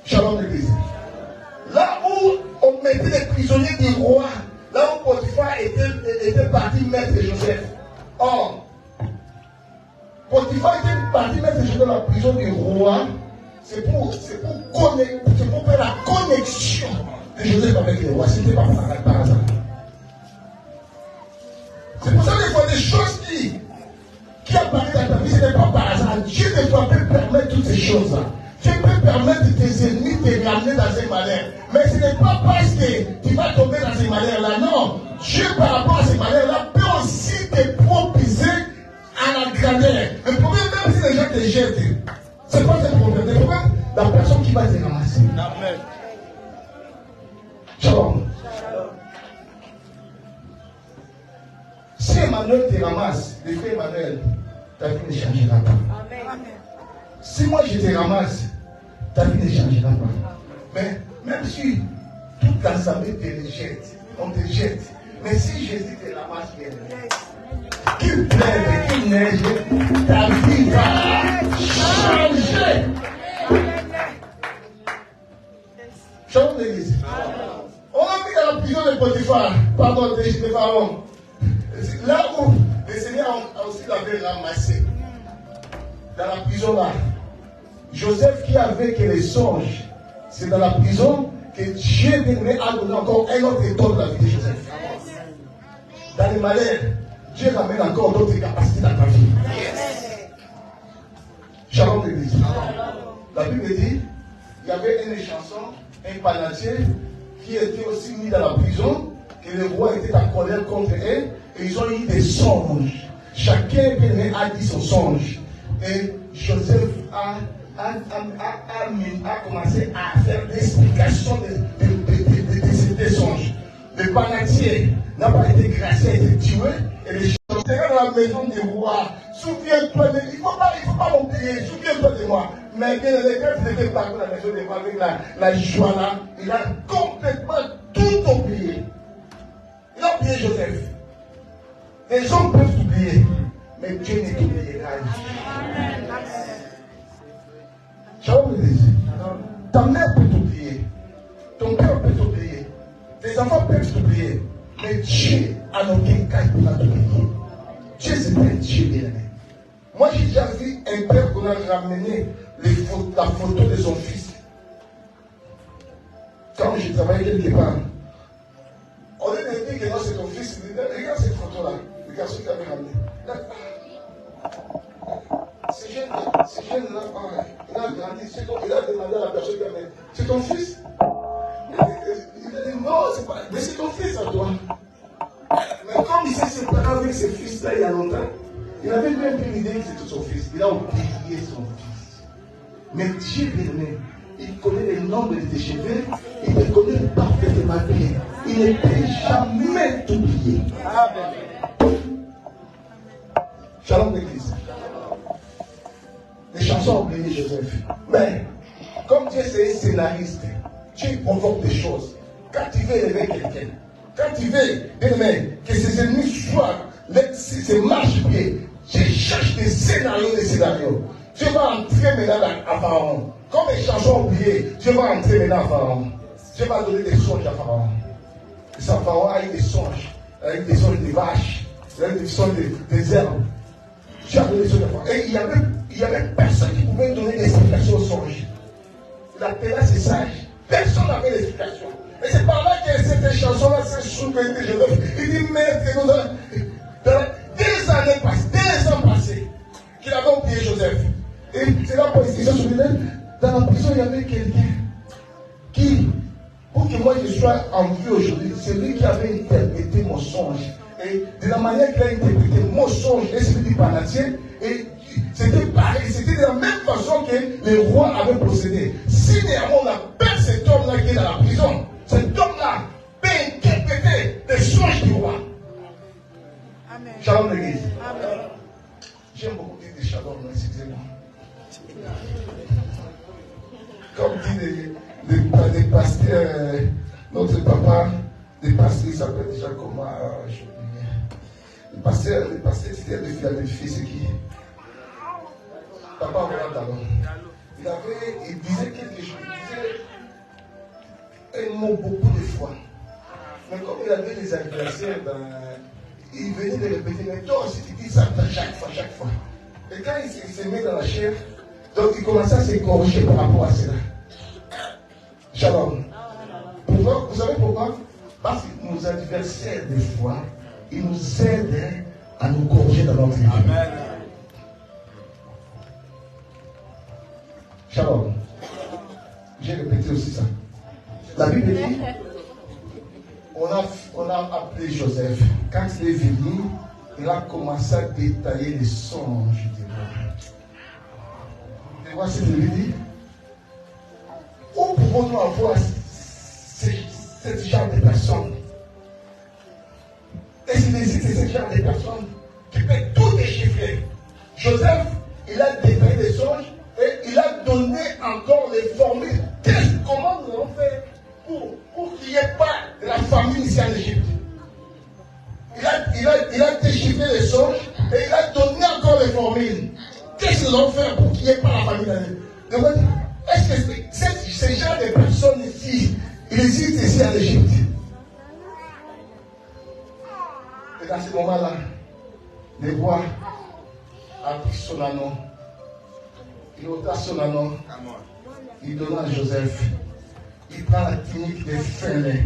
Shalom l'église. Là où on mettait les prisonniers du roi, là où Potiphar était parti mettre Joseph. Or, Potiphar était parti mettre Joseph dans la prison du roi, c'est pour faire la connexion de Joseph avec le roi. C'était pas par hasard. C'est pour ça qu'il faut des choses qui apparaissent dans ta vie, ce n'est pas par hasard. Dieu ne doit pas permettre toutes ces choses-là. Dieu peut permettre tes ennemis de te ramener dans un malheur. Mais ce n'est pas parce que tu vas tomber dans ces malheurs-là. Non. Dieu, par rapport à ces malheurs-là, peut aussi te propulser à la grandeur. Le problème, même si les gens te jettent, ce n'est pas un problème. Le problème, la personne qui va te ramasser. Amen. Shalom. Si Emmanuel te ramasse, le frère Emmanuel, ta vie ne changera pas. Si moi je te ramasse, ta vie ne changera pas. Mais même si toute l'assemblée te rejette, on te jette. Mais si Jésus te ramasse bien, qu'il pleuve, qu'il neige, ta vie va changer. Chante l'église. On a mis dans la prison de Potiphar, pardon, des Pharaons. Là où le Seigneur a aussi l'avait ramassé. Dans la prison là. Joseph qui avait que les songes, c'est dans la prison que Dieu a donné encore un autre état de la vie de Joseph. Dans les malheurs, Dieu ramène encore d'autres capacités dans ta vie. Shalom l'église. La Bible dit, il y avait une chanson, un panatier qui était aussi mis dans la prison, que le roi était en colère contre eux, et ils ont eu des songes. Chacun a dit son songe. Et Joseph a commencé à faire des explications de ces songes. Le panatier n'a pas été gracié, a été tué, et les gens étaient dans la maison du roi. Souviens-toi de... Il ne faut pas m'oublier, souviens-toi de moi. Mais quand il était parti dans la maison du roi avec la joie là, il a complètement tout oublié. Il a oublié Joseph. Les hommes peuvent t'oublier, mais Dieu ne t'oubliera jamais. Shalom l'église. Ta mère peut t'oublier, ton père peut t'oublier, tes enfants peuvent t'oublier, mais Dieu, en aucun cas, il ne peut pas t'oublier. Dieu, c'est un Dieu bien-aimé. Moi, j'ai déjà vu un père qu'on a ramené la photo de son fils. Quand je travaillais quelque part, on a dit que non, c'est ton fils. Il dit, regarde cette photo-là, le garçon qui avait ramené. C'est jeune là, il a grandi, il a demandé à la personne qui a amené, c'est ton fils? Il a dit, non, c'est pas, mais c'est ton fils à toi. Mais comme il s'est séparé avec ses fils là il y a longtemps, il n'avait même plus l'idée que c'était son fils. Il a oublié son fils. Mais Dieu bien-aimé, il connaît le nombre de tes cheveux, il te connaît parfaitement bien. Il ne peut jamais t'oublier. Shalom l'église. Les chansons ont oublié Joseph. Mais, comme Dieu c'est un scénariste, Dieu provoque des choses. Quand il veut élever quelqu'un, quand il veut que ses ennemis soient, ses marche-pieds, Dieu cherche des scénarios. Dieu va entrer maintenant à Pharaon. Comme les chansons ont oublié, Dieu va entrer maintenant à Pharaon. Dieu va donner des songes à Pharaon. Et ça, Pharaon a eu des songes. Il a eu des songes des vaches. Il a eu des songes des herbes. Dieu a donné des songes à Pharaon. Et il n'y avait personne qui pouvait donner des explications aux songes. La terre, c'est sage. Personne n'avait l'explication. Et c'est par là que cette chanson-là s'est souvenu de Joseph. Il dit, mais dans des années passées, des ans passés, qu'il avait oublié Joseph. Et c'est là pour se souvenir, dans la prison, il y avait quelqu'un qui, pour que moi je sois en vie aujourd'hui, c'est lui qui avait interprété mon songe. Et de la manière qu'il a interprété mon songe et celui du panatier, et c'était pareil, c'était de la même façon que le roi avait procédé. Si néanmoins on appelle cet homme-là qui est dans la prison, cet homme-là peut interpréter les songes du roi. Amen. Shalom l'église. J'aime beaucoup dire des shalom, excusez-moi. Comme dit les pasteurs, notre papa, les pasteurs, il s'appelle déjà comment, le pasteur c'était de Philadelphie, c'est qui? Papa Dallo. Il disait quelque chose, il disait un mot beaucoup de fois. Mais comme il avait des adversaires, il venait de répéter, mais toi aussi tu dis ça chaque fois. Et quand il se met dans la chair, donc il commençait à se corriger par rapport à cela. Shalom. Pourquoi? Vous savez pourquoi? Parce que nos adversaires, des fois, ils nous aident à nous corriger dans notre vie. Amen. Shalom. J'ai répété aussi ça. La Bible dit, on a appelé Joseph. Quand il est venu, il a commencé à détailler les songes du roi. Et voici ce que je dis. Où pouvons-nous avoir ce genre de personnes? Et s'il existe ce genre de personnes qui peut tout déchiffrer. Joseph, il a détaillé les songes et il a donné encore les formules. Comment nous allons faire pour qu'il n'y ait pas de la famine ici en Égypte? Il a déchiffré les songes et il a donné encore les formules. Qu'est-ce que nous allons faire pour qu'il n'y ait pas la famine en Égypte? Est-ce que ces gens de personnes ici, ils existent ici en Égypte? Et dans ce moment-là, le roi a pris son anneau. Il ôta son anneau. Il donna à Joseph. Il prend la tunique des fins laits.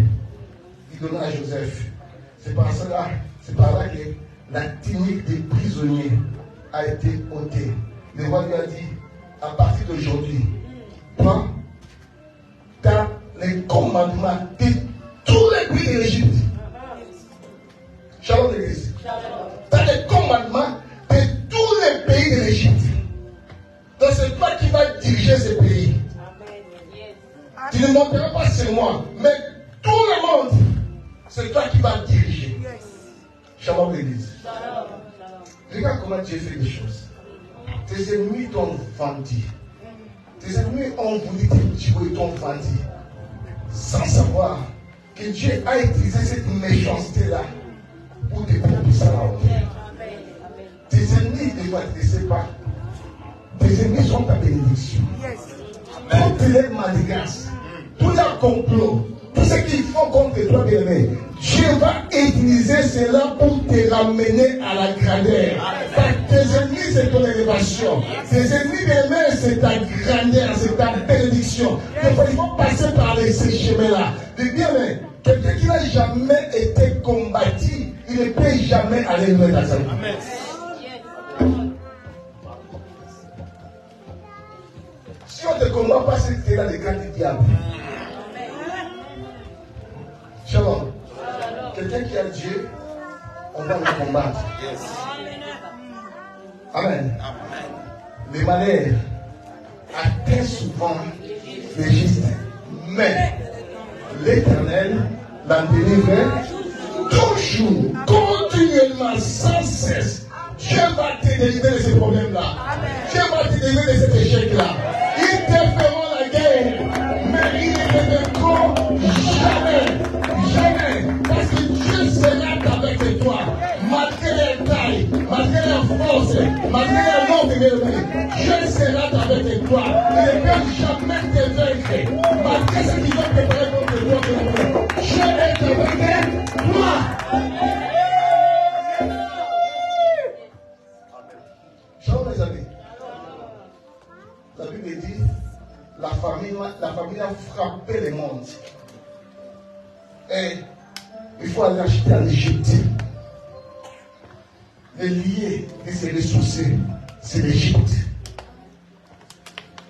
Il donna à Joseph. C'est par là que la tunique des prisonniers a été ôtée. Le roi lui a dit, à partir d'aujourd'hui, prends les commandements de tous les pays de l'Égypte. Shalom l'église. Dans les commandements de tous les pays de l'Égypte. Donc c'est toi qui vas diriger ces pays. Tu ne monteras pas sur moi, mais tout le monde, c'est toi qui vas diriger. Shalom l'église. Regarde comment Dieu fait les choses. Tes ennemis t'ont vendu. Tes ennemis ont voulu te tuer, t'ont vendu. Sans savoir que Dieu a utilisé cette méchanceté-là pour te propulser à la hauteur. Tes ennemis, des fois, tu ne sais pas. Tes ennemis sont ta bénédiction. Toutes les manigances, tout le complot, tout ce qu'ils font contre toi, bien-aimé, Dieu va utiliser cela pour te ramener à la grandeur. Tes ennemis, c'est ton élévation. Tes ennemis, bien-aimé, c'est ta grandeur, c'est ta bénédiction. Donc, il faut passer par ces chemins-là. Bien-aimé, quelqu'un qui n'a jamais été combattu, il ne peut jamais aller loin dans sa vie. Si on ne te combat pas, c'est que tu es dans les grands du diable. Shalom. Quelqu'un qui a Dieu, on va le combattre. Amen. Les malheurs atteignent souvent les justes. Mais l'Éternel l'en délivre toujours, continuellement, sans cesse. Dieu va te délivrer de ces problèmes-là. Dieu va te délivrer de cet échec-là. Ils te feront la guerre, mais ils ne te vaincront jamais. Jamais. Parce que Dieu sera avec toi. Malgré leur taille, malgré leur force, malgré leur nombre de l'ennemi, Dieu sera avec toi. Il ne peut jamais te vaincre. Malgré ce qu'ils ont préparé contre toi, Dieu est avec toi. Shalom mes amis. La Bible dit, la famille a frappé le monde. Et il faut aller acheter en Égypte. Le lié de ses ressources, c'est l'Égypte.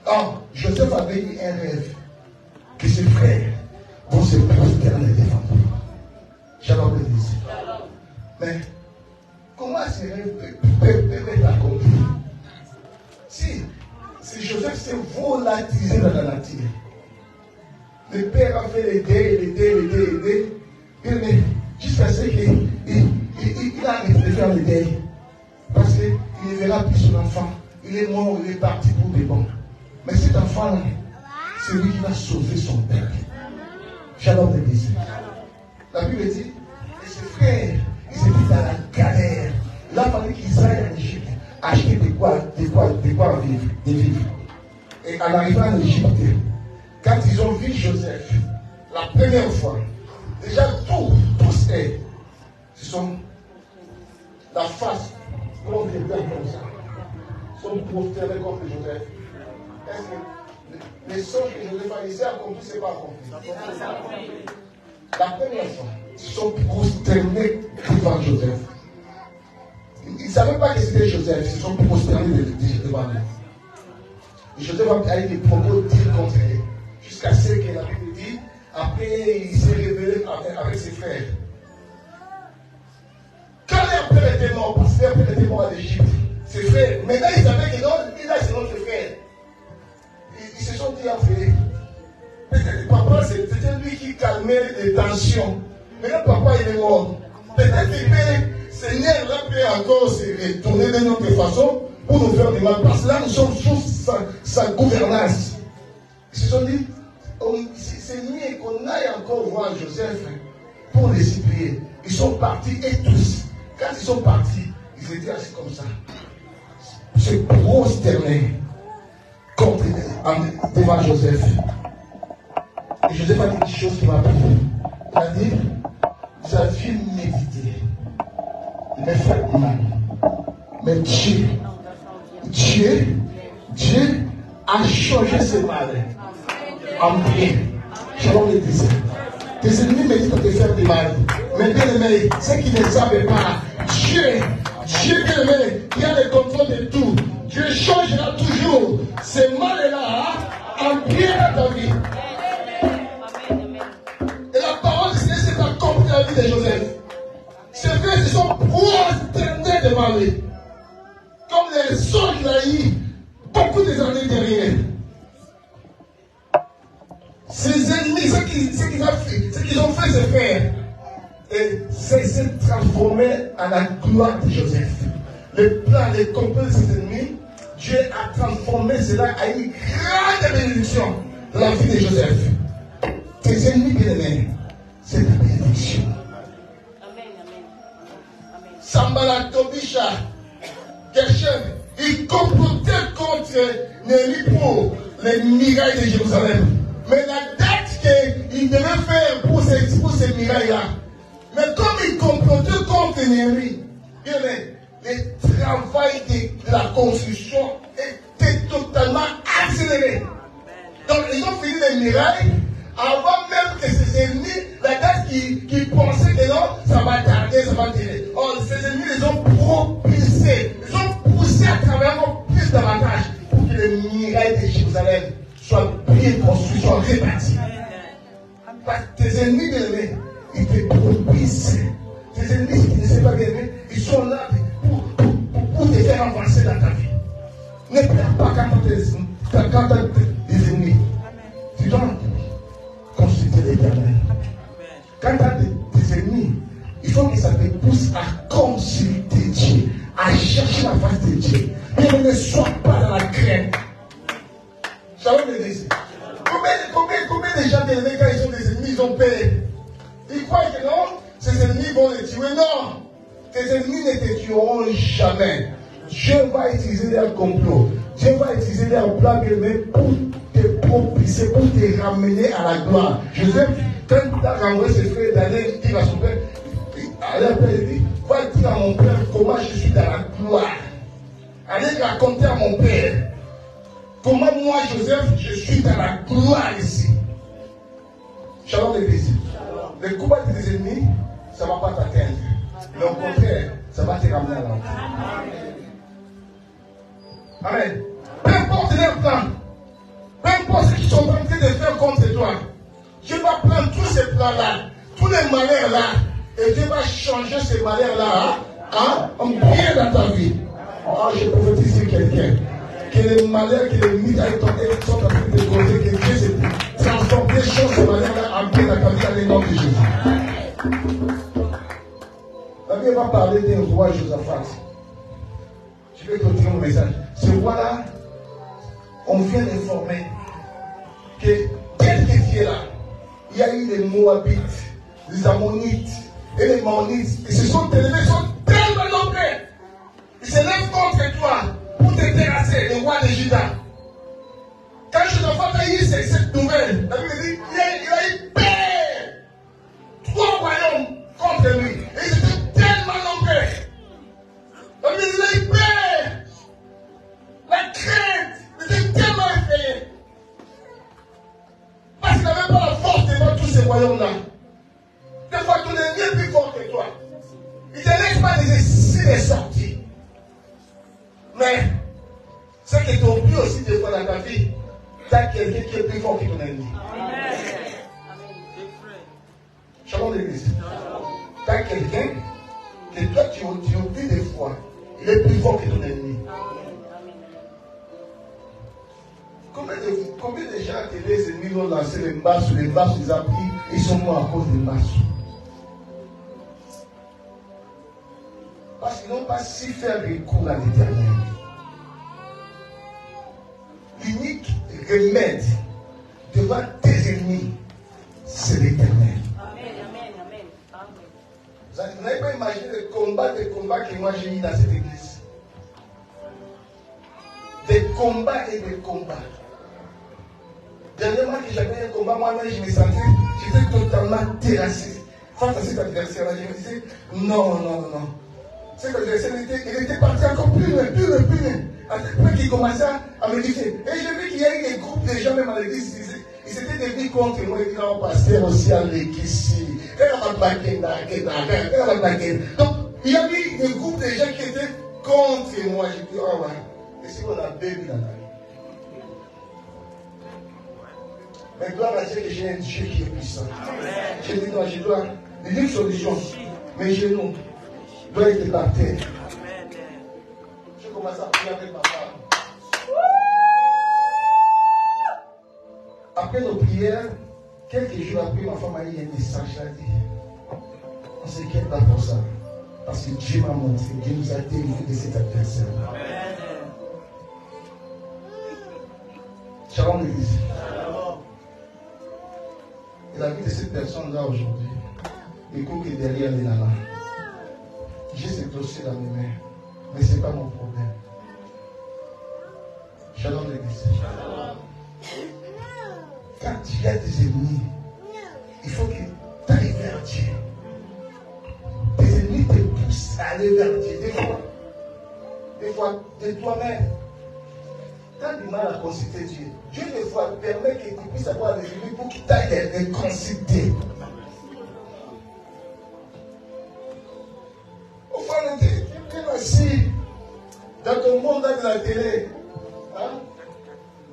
Or, Joseph avait eu un rêve que ses frères vont se prosterner devant lui. Shalom l'église. Mais comment ce rêve peut être accompli? Si Joseph s'est volatilisé dans la nature, le père a fait l'aider, mais jusqu'à ce qu'il a arrêté de faire le deuil. Parce qu'il ne verra plus son enfant. Il est mort, il est parti pour des bons. Mais cet enfant-là, c'est lui qui va sauver son père. Shalom l'église. La Bible dit, et ses frères, ils étaient dans la galère. Il a fallu qu'ils aillent en Égypte acheter de quoi vivre. Et en arrivant en Égypte, quand ils ont vu Joseph, la première fois, déjà tous ce sont la face, comment on peut dire comme ça, sont prosternés contre Joseph. Est-ce que les songes que Joseph a laissés accomplis, ce n'est pas accompli? La première fois, ils sont prosternés devant Joseph. Ils ne savaient pas que c'était Joseph, ils se sont prosternés devant lui. Et Joseph a eu des propos dits contre eux, jusqu'à ce que la Bible dit, après il s'est révélé avec ses frères. Quand leur père était mort, parce que leur père était mort en Égypte, ses frères, maintenant ils savaient que non, il a ses autres frères. Ils se sont dit entre eux. Peut-être papa, c'était lui qui calmait les tensions. Maintenant papa il est mort. Peut-être que Seigneur là peut encore se retourner de notre façon pour nous faire du mal. Parce que là, nous sommes sous sa gouvernance. Ils se sont dit, c'est mieux qu'on aille encore voir Joseph pour les supplier. Ils sont partis et tous. Quand ils sont partis, ils étaient assis comme ça. Se prosterner contre devant Joseph. Et Joseph a dit une chose qui m'a plu. Il a dit, vous aviez médité de me faire du mal. Mais Dieu a changé ce mal en bien. Shalom l'Église. Tes ennemis méditent de te faire du mal. Mais bien aimé, ceux qui ne savent pas, Dieu bien aimé, qui a le contrôle de tout. Dieu changera toujours ce mal-là en bien dans ta vie. Et la parole de Dieu s'est accomplie dans la vie de Joseph. Ses frères se sont prosternés devant lui. Comme les sons qu'il a eu beaucoup des années derrière. Ses ennemis, ce qu'ils ont fait se faire, et s'est transformé en la gloire de Joseph. Le plan, les complot de ses ennemis, Dieu a transformé cela à une grande bénédiction dans la vie de Joseph. Tes ennemis bien-aimés, c'est ta bénédiction. Sambala, Tobisha, Geshem, ils complotaient contre Néhémie pour les mirailles de Jérusalem. Mais la date qu'ils devaient faire pour ces mirailles-là, mais comme ils complotaient contre Néhémie, le travail de la construction était totalement accéléré. Donc ils ont fini les mirailles avant même que ces ennemis, la date qui pensaient que non, ça va tarder, ça va tirer. Or, ces ennemis les ont propulsés, ils ont poussé à travailler encore plus davantage pour que les mirailles de Jérusalem soient bien construits, soient répartis. Parce que tes ennemis bien-aimés, ils te propulsent. Tes ennemis, si tu ne sais pas bien-aimés, ils sont là pour te faire avancer dans ta vie. Ne perds pas quand tu as des ennemis. Tu dois consulter l'Éternel. Quand tu as des ennemis, il faut que ça te pousse à consulter Dieu, à chercher la face de Dieu. Mais ne sois pas dans la crainte. Ça va me dire. Combien de gens bien-aimés, quand ils ont des ennemis, ils ont peur. Ils croient que non, ces ennemis vont les tuer. Non, tes ennemis ne te tueront jamais. Dieu va utiliser leur complot. Dieu va utiliser leur plan pour te propulser, pour te ramener à la gloire. Joseph, quand il a renvoyé ses frères d'aller dire à son père, il dit, va dire à mon père comment je suis dans la gloire. Allez raconter à mon père comment moi, Joseph, je suis dans la gloire ici. Shalom l'Église. Le combat de tes ennemis, ça ne va pas t'atteindre. Mais au contraire, ça va te ramener à l'enfer. Amen. Peu importe leur plan, peu importe ce qu'ils sont en train de faire contre toi, Dieu va prendre tous ces plans-là, tous les malheurs-là, et Dieu va changer ces malheurs-là en bien dans ta vie. Oh, je prophétise sur quelqu'un. Que les malheurs, que les mythes sont en train de causer, que Dieu se transforme les choses, ces malheurs-là, en bien dans ta vie, dans le nom de Jésus. La Bible va parler d'un roi Josaphat. Je vais continuer mon message. Ce roi-là, on vient d'informer que quelques dieux là, il y a eu les Moabites, les Ammonites et les Maonites. Ils se sont élevés, ils sont tellement nombreux. Ils se lèvent contre toi pour te terrasser, le roi de Juda. Quand Josaphat a eu cette nouvelle, la Bible dit il a eu peur. 3 royaumes contre lui. Et ils étaient tellement nombreux. La Bible dit il a eu peur. La crainte, il était tellement effrayé. Parce qu'il n'avait pas la force devant tous ces royaumes-là. Des fois, ton ennemi est plus fort que toi. Il ne te laisse pas les sortir. Mais, ce qui est oublié aussi des fois dans ta vie, tu as quelqu'un qui est plus fort que ton ennemi. Shalom l'Église. Tu as quelqu'un que toi tu oublies des fois. Il est plus fort que ton ennemi. Combien de gens que les ennemis ont lancé les masses, ils ont pris, ils sont morts à cause des masses. Parce qu'ils n'ont pas si fait recours à l'Éternel. remède devant tes ennemis, c'est l'Éternel. Amen, amen, amen. Amen. Vous n'avez pas imaginé les combats que moi j'ai eu dans cette église. Des combats et des combats. Dernièrement que j'avais un combat, moi-même je me sentais, j'étais totalement terrassé. Face à cet adversaire-là, je me disais, non. Cet adversaire, il était parti encore plus loin. À tel point qu'il commençait à me dire. Et j'ai vu qu'il y a eu des groupes de gens, même à l'église, ils s'étaient déviés contre moi. Ils disaient, oh, pasteur aussi à l'église. Donc, il y a eu des groupes de gens qui étaient contre moi. J'ai dit, oh ouais, et si on a béni là-bas. Mais gloire à Dieu que j'ai un Dieu qui est puissant. J'ai dit non, je dois une solution. Mes genoux doivent être par terre. Je commence à prier avec ma femme. Après nos prières, quelques jours après, ma femme a eu un message. Elle a dit, on ne s'inquiète pas pour ça. Parce que Dieu m'a montré, Dieu nous a délivrés de cet adversaire. Shalom l'église. Et la vie de cette personne-là aujourd'hui, écoute que derrière les nanas, j'ai ce dossier dans mes mains, mais ce n'est pas mon problème. Shalom l'église. Quand tu as des ennemis, il faut que tu ailles vers Dieu. Tes ennemis te poussent à aller vers Dieu. Des fois, de toi-même. Tu as du mal à consulter Dieu. Dieu, des fois, permet que tu puisses avoir des ennemis pour que tu ailles les consulter. Au fond, tu es assis dans ton monde de la télé. Hein?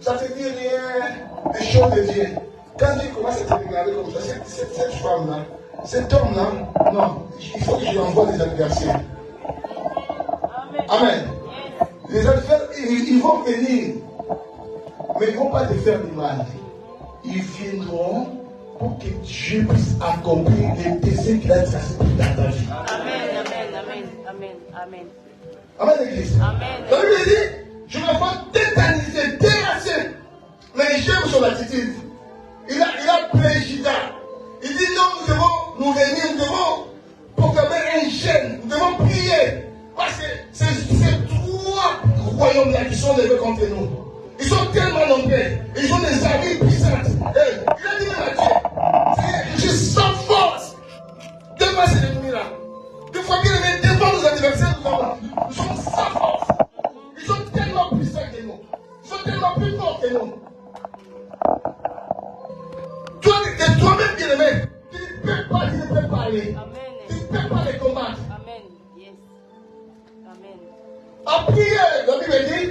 Ça ne te dit rien des choses de Dieu. Quand Dieu commence à te regarder comme ça, cette femme-là, cet homme-là, non, il faut que je lui envoie des adversaires. Amen. Les adversaires, ils vont venir, mais ils ne vont pas te faire du mal. Ils viendront pour que Dieu puisse accomplir les désirs qu'il a tracés dans ta vie. Amen, amen, amen, amen, amen. Amen, l'église. Amen. La Bible dit, je me vois tétanisé, terrassé. Mais j'aime son attitude. Il a préjugé. Il dit non, nous devons nous réunir, nous devons proclamer un jeûne, nous devons prier. Parce que ces trois royaumes-là qui sont levés contre nous, ils sont tellement nombreux, ils ont des armées puissantes. Et il a dit même à Dieu, je sens force devant ces ennemis-là. Des fois bien aimés, devant nos adversaires, nous sommes sans force. Ils sont tellement puissants que nous. Ils sont tellement plus forts que nous. Toi-même bien aimé, tu ne peux pas aller. Amen. Tu ne peux pas les combattre. Amen. Yes. Amen. En prière, la Bible dit,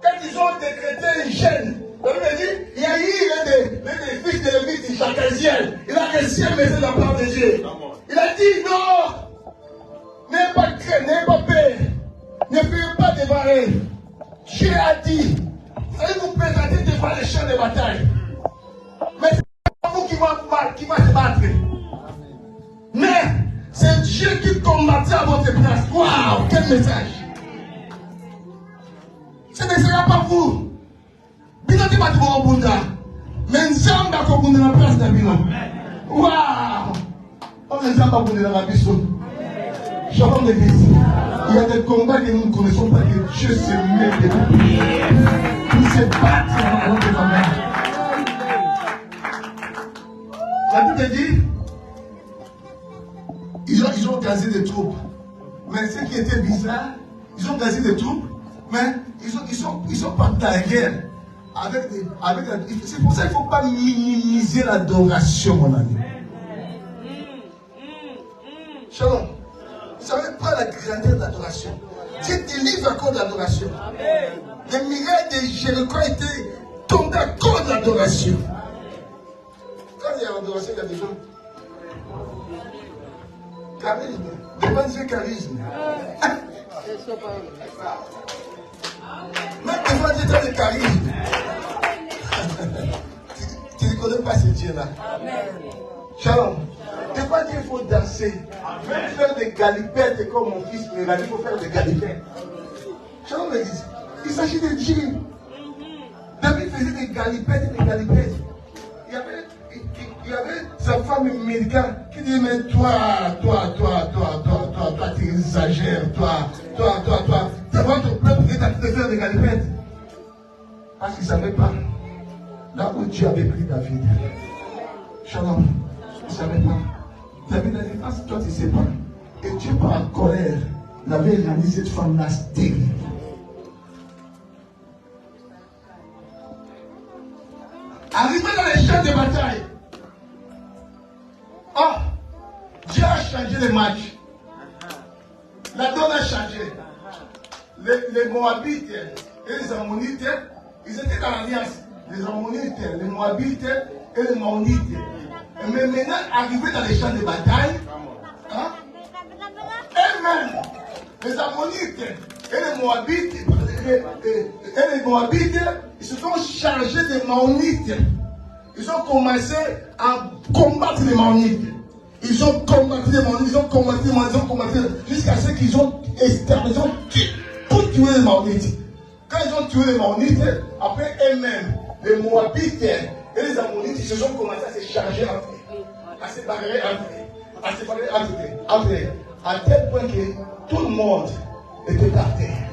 quand ils ont décrété une chaîne, la Bible dit, il y a eu l'un des fils de Lévite, Jacaziel. Il a réussi à mettre la part de Dieu. Il a dit non, n'ayez pas crainte, n'ayez pas peur, ne priez pas devant eux. Dieu a dit, vous allez vous présenter devant les champs de bataille. Mais c'est pas vous qui va se battre. Mais c'est Dieu qui combattait à votre place. Waouh, quel message! Ce ne sera pas vous. Bino ti bati mo bunda. Mais Nzamba ko bunda na place na bino. Waouh! On Nzamba bunda na biso. Shalom l'église. Il y a des combats que nous ne connaissons pas, que Dieu se met de nous prier. Pour se battre dans notre combat. La Bible dit, ils ont gazé des troupes. Mais ce qui était bizarre, ils ont gazé des troupes, mais ils sont pas dans la guerre. C'est pour ça qu'il ne faut pas minimiser l'adoration, mon ami. Shalom. Vous savez pas la grandeur de l'adoration. Dieu délivre à cause de l'adoration. Les miracles de Jéricho étaient tombés à cause de l'adoration. Quand il y a l'adoration, il y a des gens. Charisme. Devant Dieu, charisme. Même devant Dieu, tu as le charisme. Tu ne connais pas ce Dieu-là. Shalom. Devant Dieu, il faut danser. Il faut faire des galipettes comme mon fils me l'a dit, il faut faire des galipettes. Shalom, l'église. Il s'agit de Dieu. David faisait des galipettes et des galipettes. Il y avait sa femme médicale qui disait, mais toi, tu exagères, toi. Devant ton peuple, tu as fait faire des galipettes. Parce qu'il ne savait pas. Là où Dieu avait pris David. Shalom. Il ne savait pas. David a dit, parce que toi tu ne sais pas. Et Dieu par colère l'avait rendu cette femme-là stérile. Arrivé dans les champs de bataille. Oh, Dieu a changé les matchs. La donne a changé. Les Moabites et les Ammonites, ils étaient dans l'alliance. Les Ammonites, les Moabites et les Maonites. Mais maintenant, arrivés dans les champs de bataille, hein, eux-mêmes, les Ammonites et les Moabites, ils se sont chargés des Maonites. Ils ont commencé à combattre les Maonites. Ils ont combattu les Maonites, jusqu'à ce qu'ils ont exterminé, pour tuer les Maonites. Quand ils ont tué les Maonites, après eux-mêmes, les Moabites et les Ammonites, ils se sont commencé à se charger entre eux, à se barrer entre eux, à tel point que tout le monde était par terre,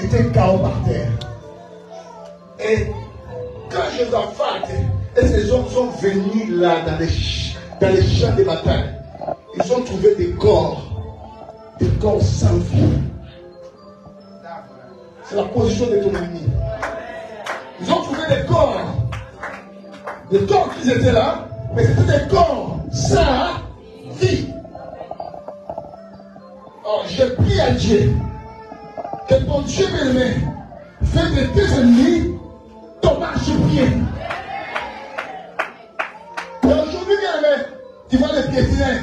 était KO par terre. Et quand Josaphat et ces hommes sont venus là dans les champs de bataille, ils ont trouvé des corps sans vie. C'est la position de ton ennemi. Ils ont trouvé des corps qui étaient là, mais c'était des corps sans vie. Alors j'ai pris à Dieu que ton Dieu bien-aimé fait de tes ennemis ton marchepied. Et aujourd'hui, bien-aimé, tu vas les piétiner.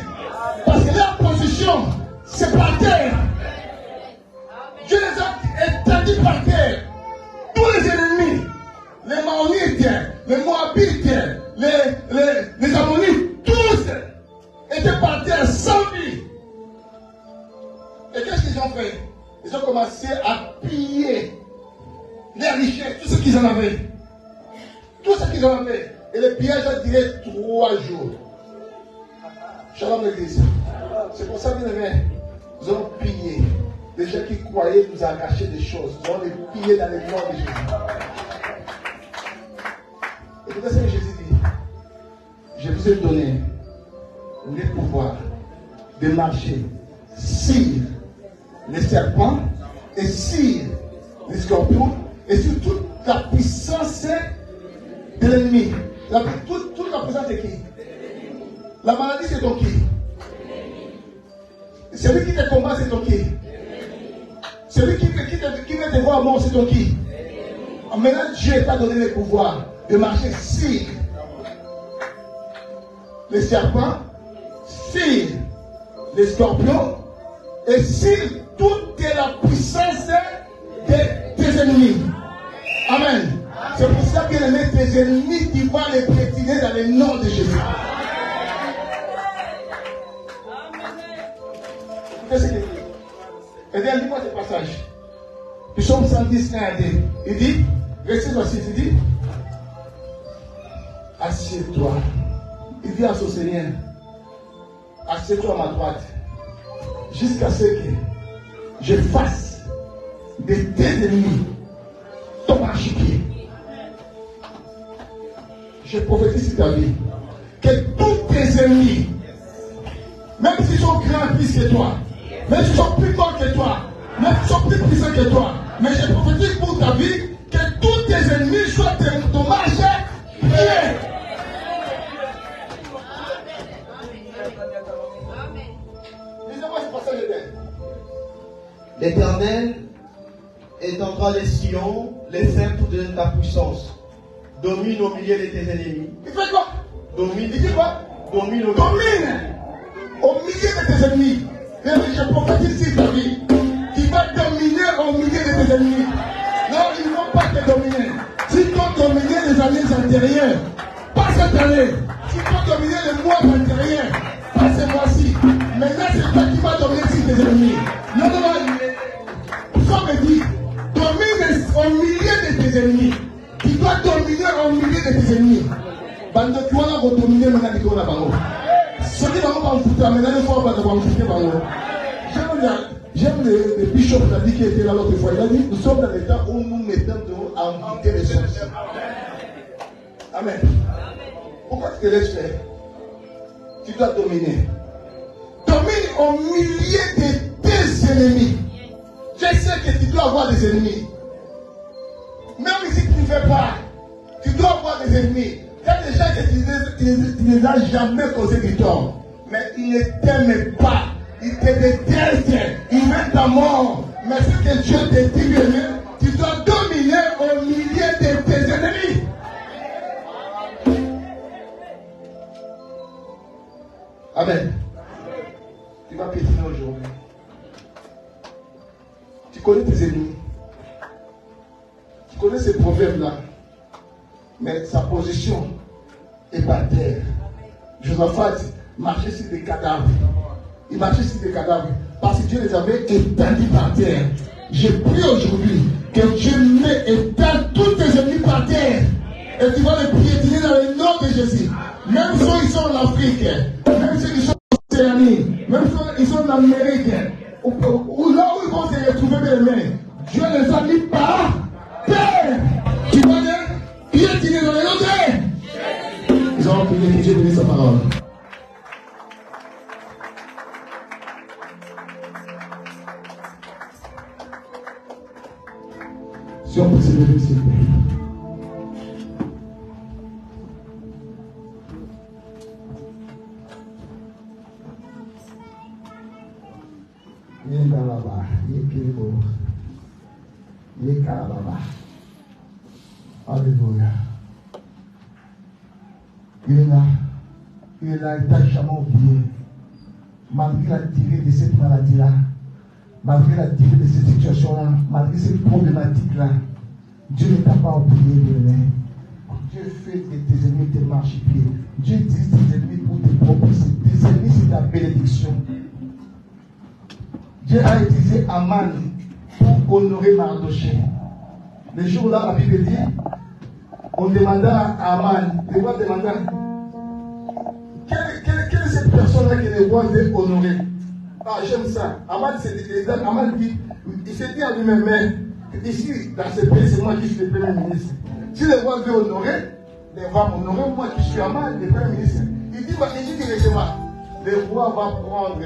Parce que leur position, c'est par terre. Dieu les a établis par terre. Tous les ennemis, les Maonites, les Moabites, les Ammonites, tous étaient par terre sans vie. Et qu'est-ce qu'ils ont fait? Ils ont commencé à piller les richesses, tout ce qu'ils en avaient. Tout ce qu'ils en avaient. Et le pillage a duré 3 jours. Shalom l'église. C'est pour ça, bien aimé, nous allons piller. Les gens qui croyaient nous arracher des choses, nous allons les piller dans les noms de Jésus. Écoutez ce que Jésus dit. Je vous ai donné le pouvoir de marcher sur les serpents et sur les scorpions et sur toute la puissance de l'ennemi. Toute la puissance de qui? La maladie, c'est ton qui? Celui qui te combat, c'est ton qui? Celui qui veut te voir mort, c'est ton qui? Maintenant, Dieu t'a donné le pouvoir de marcher sur les serpents, sur les scorpions et sur toute la puissance de tes ennemis. Amen. C'est pour ça, bien aimé, tes ennemis, tu vas les piétiner dans le nom de Jésus. Écoutez ce qu'il dit. Et bien, lis-moi ce passage. Psaume 110, 1 à 2. Il dit, verset 6, il dit, assieds-toi. Il dit à son Seigneur, assieds-toi à ma droite, jusqu'à ce que je fasse de tes ennemis ton marchepied. Je prophétise sur ta vie que tous tes ennemis, même s'ils sont grands plus que toi, même s'ils sont plus forts que toi, même s'ils sont plus puissants que toi, mais je prophétise pour ta vie que tous tes ennemis soient ton marchepied. L'Éternel est entre les sillons, les centres de ta puissance. Domine au milieu de tes ennemis. Il fait quoi? Domine. Il dit quoi? Domine au milieu de tes ennemis. Et je prophétise sur ta vie. Tu vas dominer au milieu de tes ennemis. Non, ils ne vont pas te dominer. Si tu as dominé les années antérieures, pas cette année. Si tu as dominé les mois antérieurs, pas ce mois-ci. Maintenant, c'est toi qui vas dominer sur tes ennemis. Non. Ça me dit, domine au milieu de tes ennemis. Tu dois dois dominer au milieu de tes ennemis. Bande tu vas dominer maintenant les gens là-bas. Ce qui va me foutre, maintenant il faut pas me foutre. J'aime le bishop qui était là l'autre fois. Il a dit, nous sommes dans l'état où nous mettons en vérité les choses. Amen. Pourquoi tu te laisses faire? Tu dois dominer. Domine au milieu de tes ennemis. Je sais que tu dois avoir des ennemis. Même si tu ne fais pas, tu dois avoir des ennemis. Il y a des gens que tu ne les as jamais causé du tort. Mais ils ne t'aiment pas. Ils te détestent. Ils veulent ta mort. Mais ce que Dieu te dit, tu dois dominer au milieu de tes ennemis. Amen. Tu vas piétiner aujourd'hui. Tu connais tes ennemis. Tu connais ces proverbes-là. Mais sa position est par terre. Josaphat marchait sur des cadavres. Il marchait sur des cadavres. Parce que Dieu les avait étendus par terre. J'ai pris aujourd'hui que Dieu étend tous tes ennemis par terre. Et tu vas les piétiner dans le nom de Jésus. Même ceux qui sont en Afrique, même ceux qui sont en Océanie, même ceux qui sont en Amérique, ou là où ils vont se retrouver demain, Dieu les a mis par terre. Tu vas les piétiner dans le nom de Jésus. Ils ont prié que Dieu bénisse sa parole. Si on peut se lever, s'il vous plaît. Yekalaba, Yekebo, Yekalaba. Alléluia. Il est là, il t'a jamais oublié. Malgré la durée de cette maladie-là, malgré la durée de cette situation-là, malgré cette problématique-là, Dieu ne t'a pas oublié de l'aimer. Dieu fait de tes ennemis tes marchepieds. Dieu utilise tes ennemis pour te propulser. Tes ennemis, c'est ta bénédiction. Dieu a utilisé Aman pour honorer Mardoché. Le jour-là, la Bible dit, on demanda à Aman, le roi demanda, quelle est cette personne-là que le roi veut honorer? Ah, j'aime ça. Aman dit, il s'est dit à lui-même, mais ici, dans ce pays, c'est moi qui suis le premier ministre. Si le roi veut honorer, il va m'honorer, moi qui suis Aman, le premier ministre. Il dit directement, le roi va prendre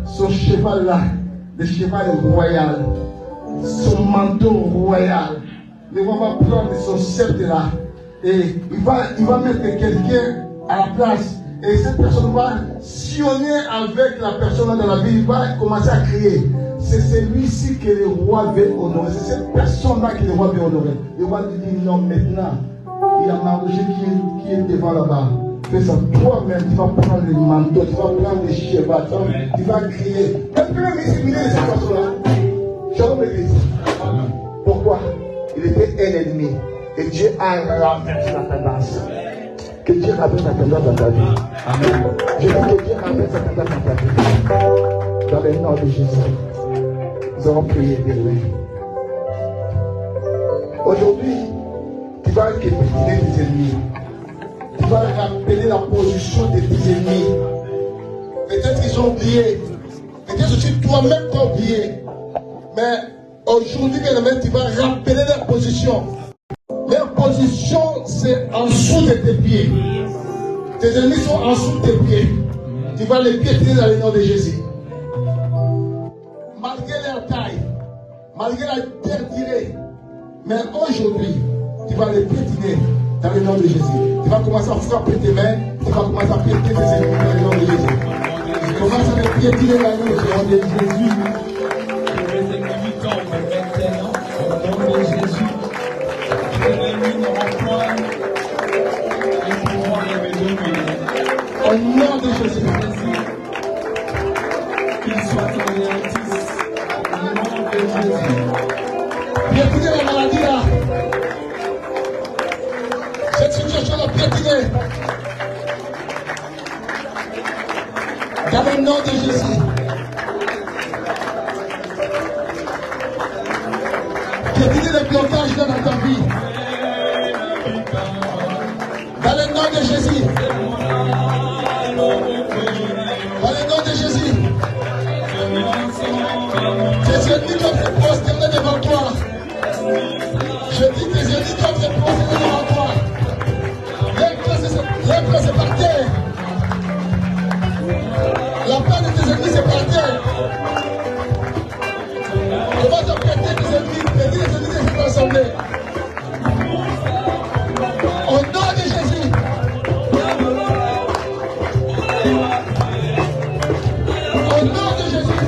son cheval là, le cheval royal, son manteau royal. Le roi va prendre son sceptre là, et il va mettre quelqu'un à la place. Et cette personne va sillonner avec la personne dans la ville, il va commencer à crier. C'est celui-ci que le roi veut honorer. C'est cette personne-là que le roi veut honorer. Le roi lui dit non, maintenant, il y a Mardoché qui est devant là-bas. Fais ça toi-même, tu vas prendre le manteau, tu vas prendre le cheval, tu vas crier. Est-ce que même il de cette personne-là? Shalom l'église. Pourquoi? Il était un ennemi. Et Dieu a renversé la tendance. Que Dieu ramène la tendance dans ta vie. Amen. Je dis que Dieu ramène sa tendance dans ta vie. Dans le nom de Jésus. Nous allons prier, bien-aimé. Aujourd'hui, tu vas piétiner tes ennemis. Tu vas rappeler la position de tes ennemis. Peut-être qu'ils ont oublié. Peut-être aussi toi-même t'as oublié. Mais aujourd'hui, bien-aimé, tu vas rappeler leur position. Leur position, c'est en dessous de tes pieds. Tes ennemis sont en dessous de tes pieds. Tu vas les piétiner dans le nom de Jésus. Malgré leur taille, malgré la terre tirée, mais aujourd'hui, tu vas les piétiner dans le nom de Jésus. Tu vas commencer à frapper tes mains, tu vas commencer à piétiner tes ennemis dans le nom de Jésus. Tu commences à les piétiner dans le nom de Jésus. Que les ennemis tombent maintenant, au nom de Jésus. Que les ennemis n'auront point le pouvoir de me dominer. Au nom de Jésus. Qu'ils soient anéantis. Au nom de Jésus. Piétiner la maladie là. Cette situation là, piétiner. Dans le nom de Jésus. Piétiner les blocages dans ta vie. Arrêtez les ennemis, mettez les ennemis de cette assemblée. Au nom de Jésus. Au nom de Jésus.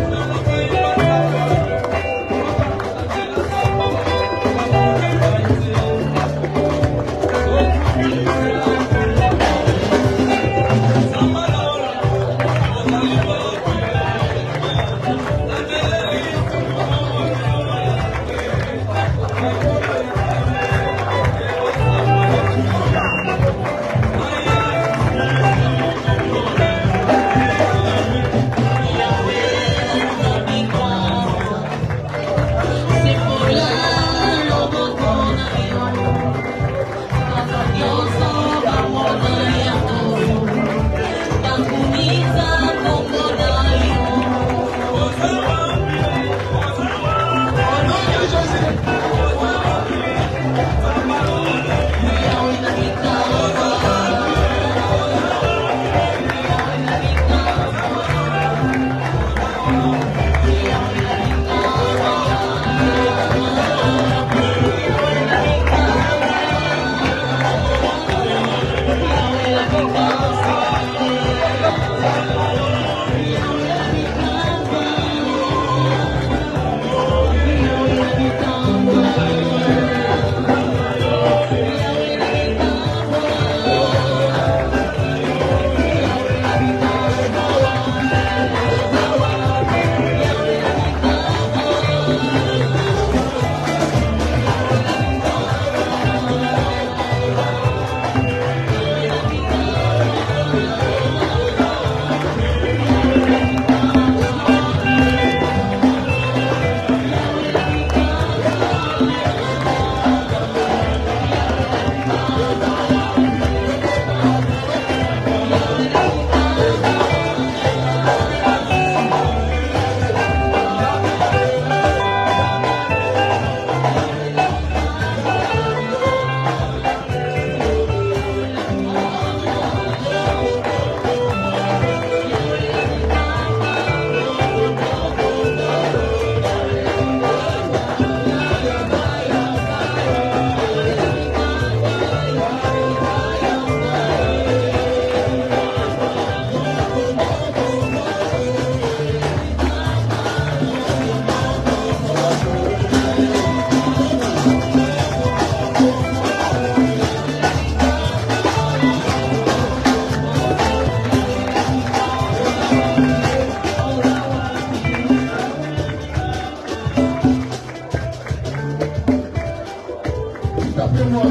Appelez-moi.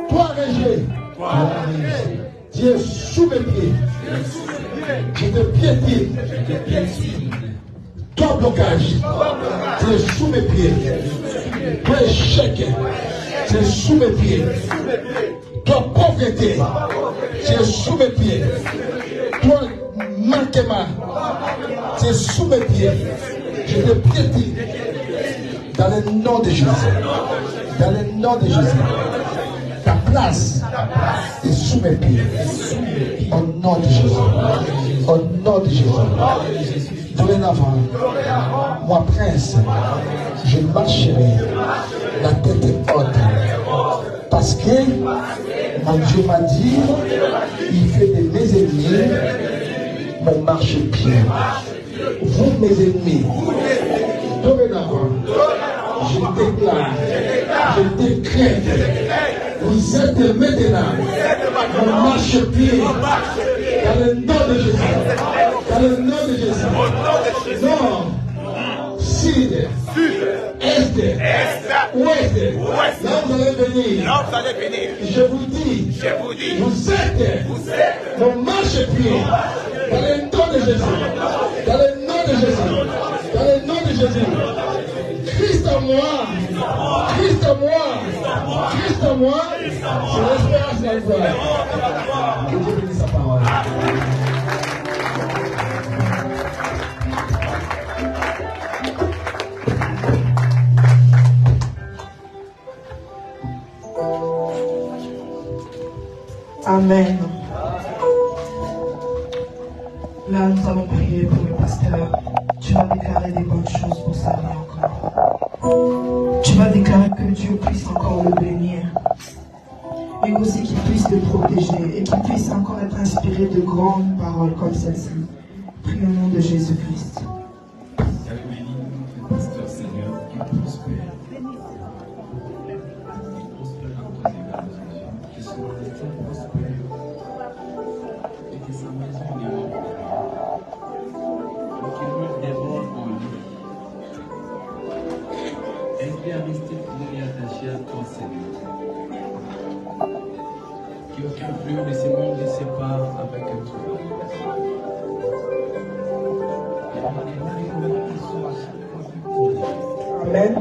Toi, Régé. Tu es sous mes pieds. Je te piétine. Toi, blocage. Tu es sous mes pieds. Toi, échec. Tu es sous mes pieds. Toi, pauvreté. Tu es sous mes pieds. Toi, manquement. Tu es sous mes pieds. Je te piétine. Dans le nom de Jésus. Dans le nom de Jésus. Ta place est sous mes pieds. Au nom de Jésus. Au nom de Jésus. Dorénavant, moi prince, je marcherai la tête haute. Parce que mon Dieu m'a dit, il fait de mes ennemis mon marchepied. Vous, mes ennemis, dorénavant, je déclare, je décrète, vous êtes maintenant mon marchepied dans le nom de Jésus. Dans le nom de Jésus. Nord, sud, est, ouest, là vous allez venir. Je vous dis, vous êtes mon marchepied dans le nom de Jésus. Dans le nom de Jésus. Dans le nom de Jésus. Christ en moi, Christ en moi, Christ en moi, c'est l'espérance de la gloire. Que Dieu bénisse sa parole. Amen. Là, nous allons prier pour le pasteur. tu vas déclarer des bonnes choses pour sa vie encore. Tu vas déclarer que Dieu puisse encore le bénir. Mais aussi qu'il puisse le protéger et qu'il puisse encore être inspiré de grandes paroles comme celle-ci. Prie au nom de Jésus-Christ. Pasteur Seigneur, qui prospère. Prospère dans ton évangile. Que son maison prospère. Et que sa maison n'ira pas. Et qu'il me déborde en lui. Aide-lui à rester fidèle et attaché à toi, Seigneur. Qu'aucun flux de ce monde ne sépare avec toi. Amen.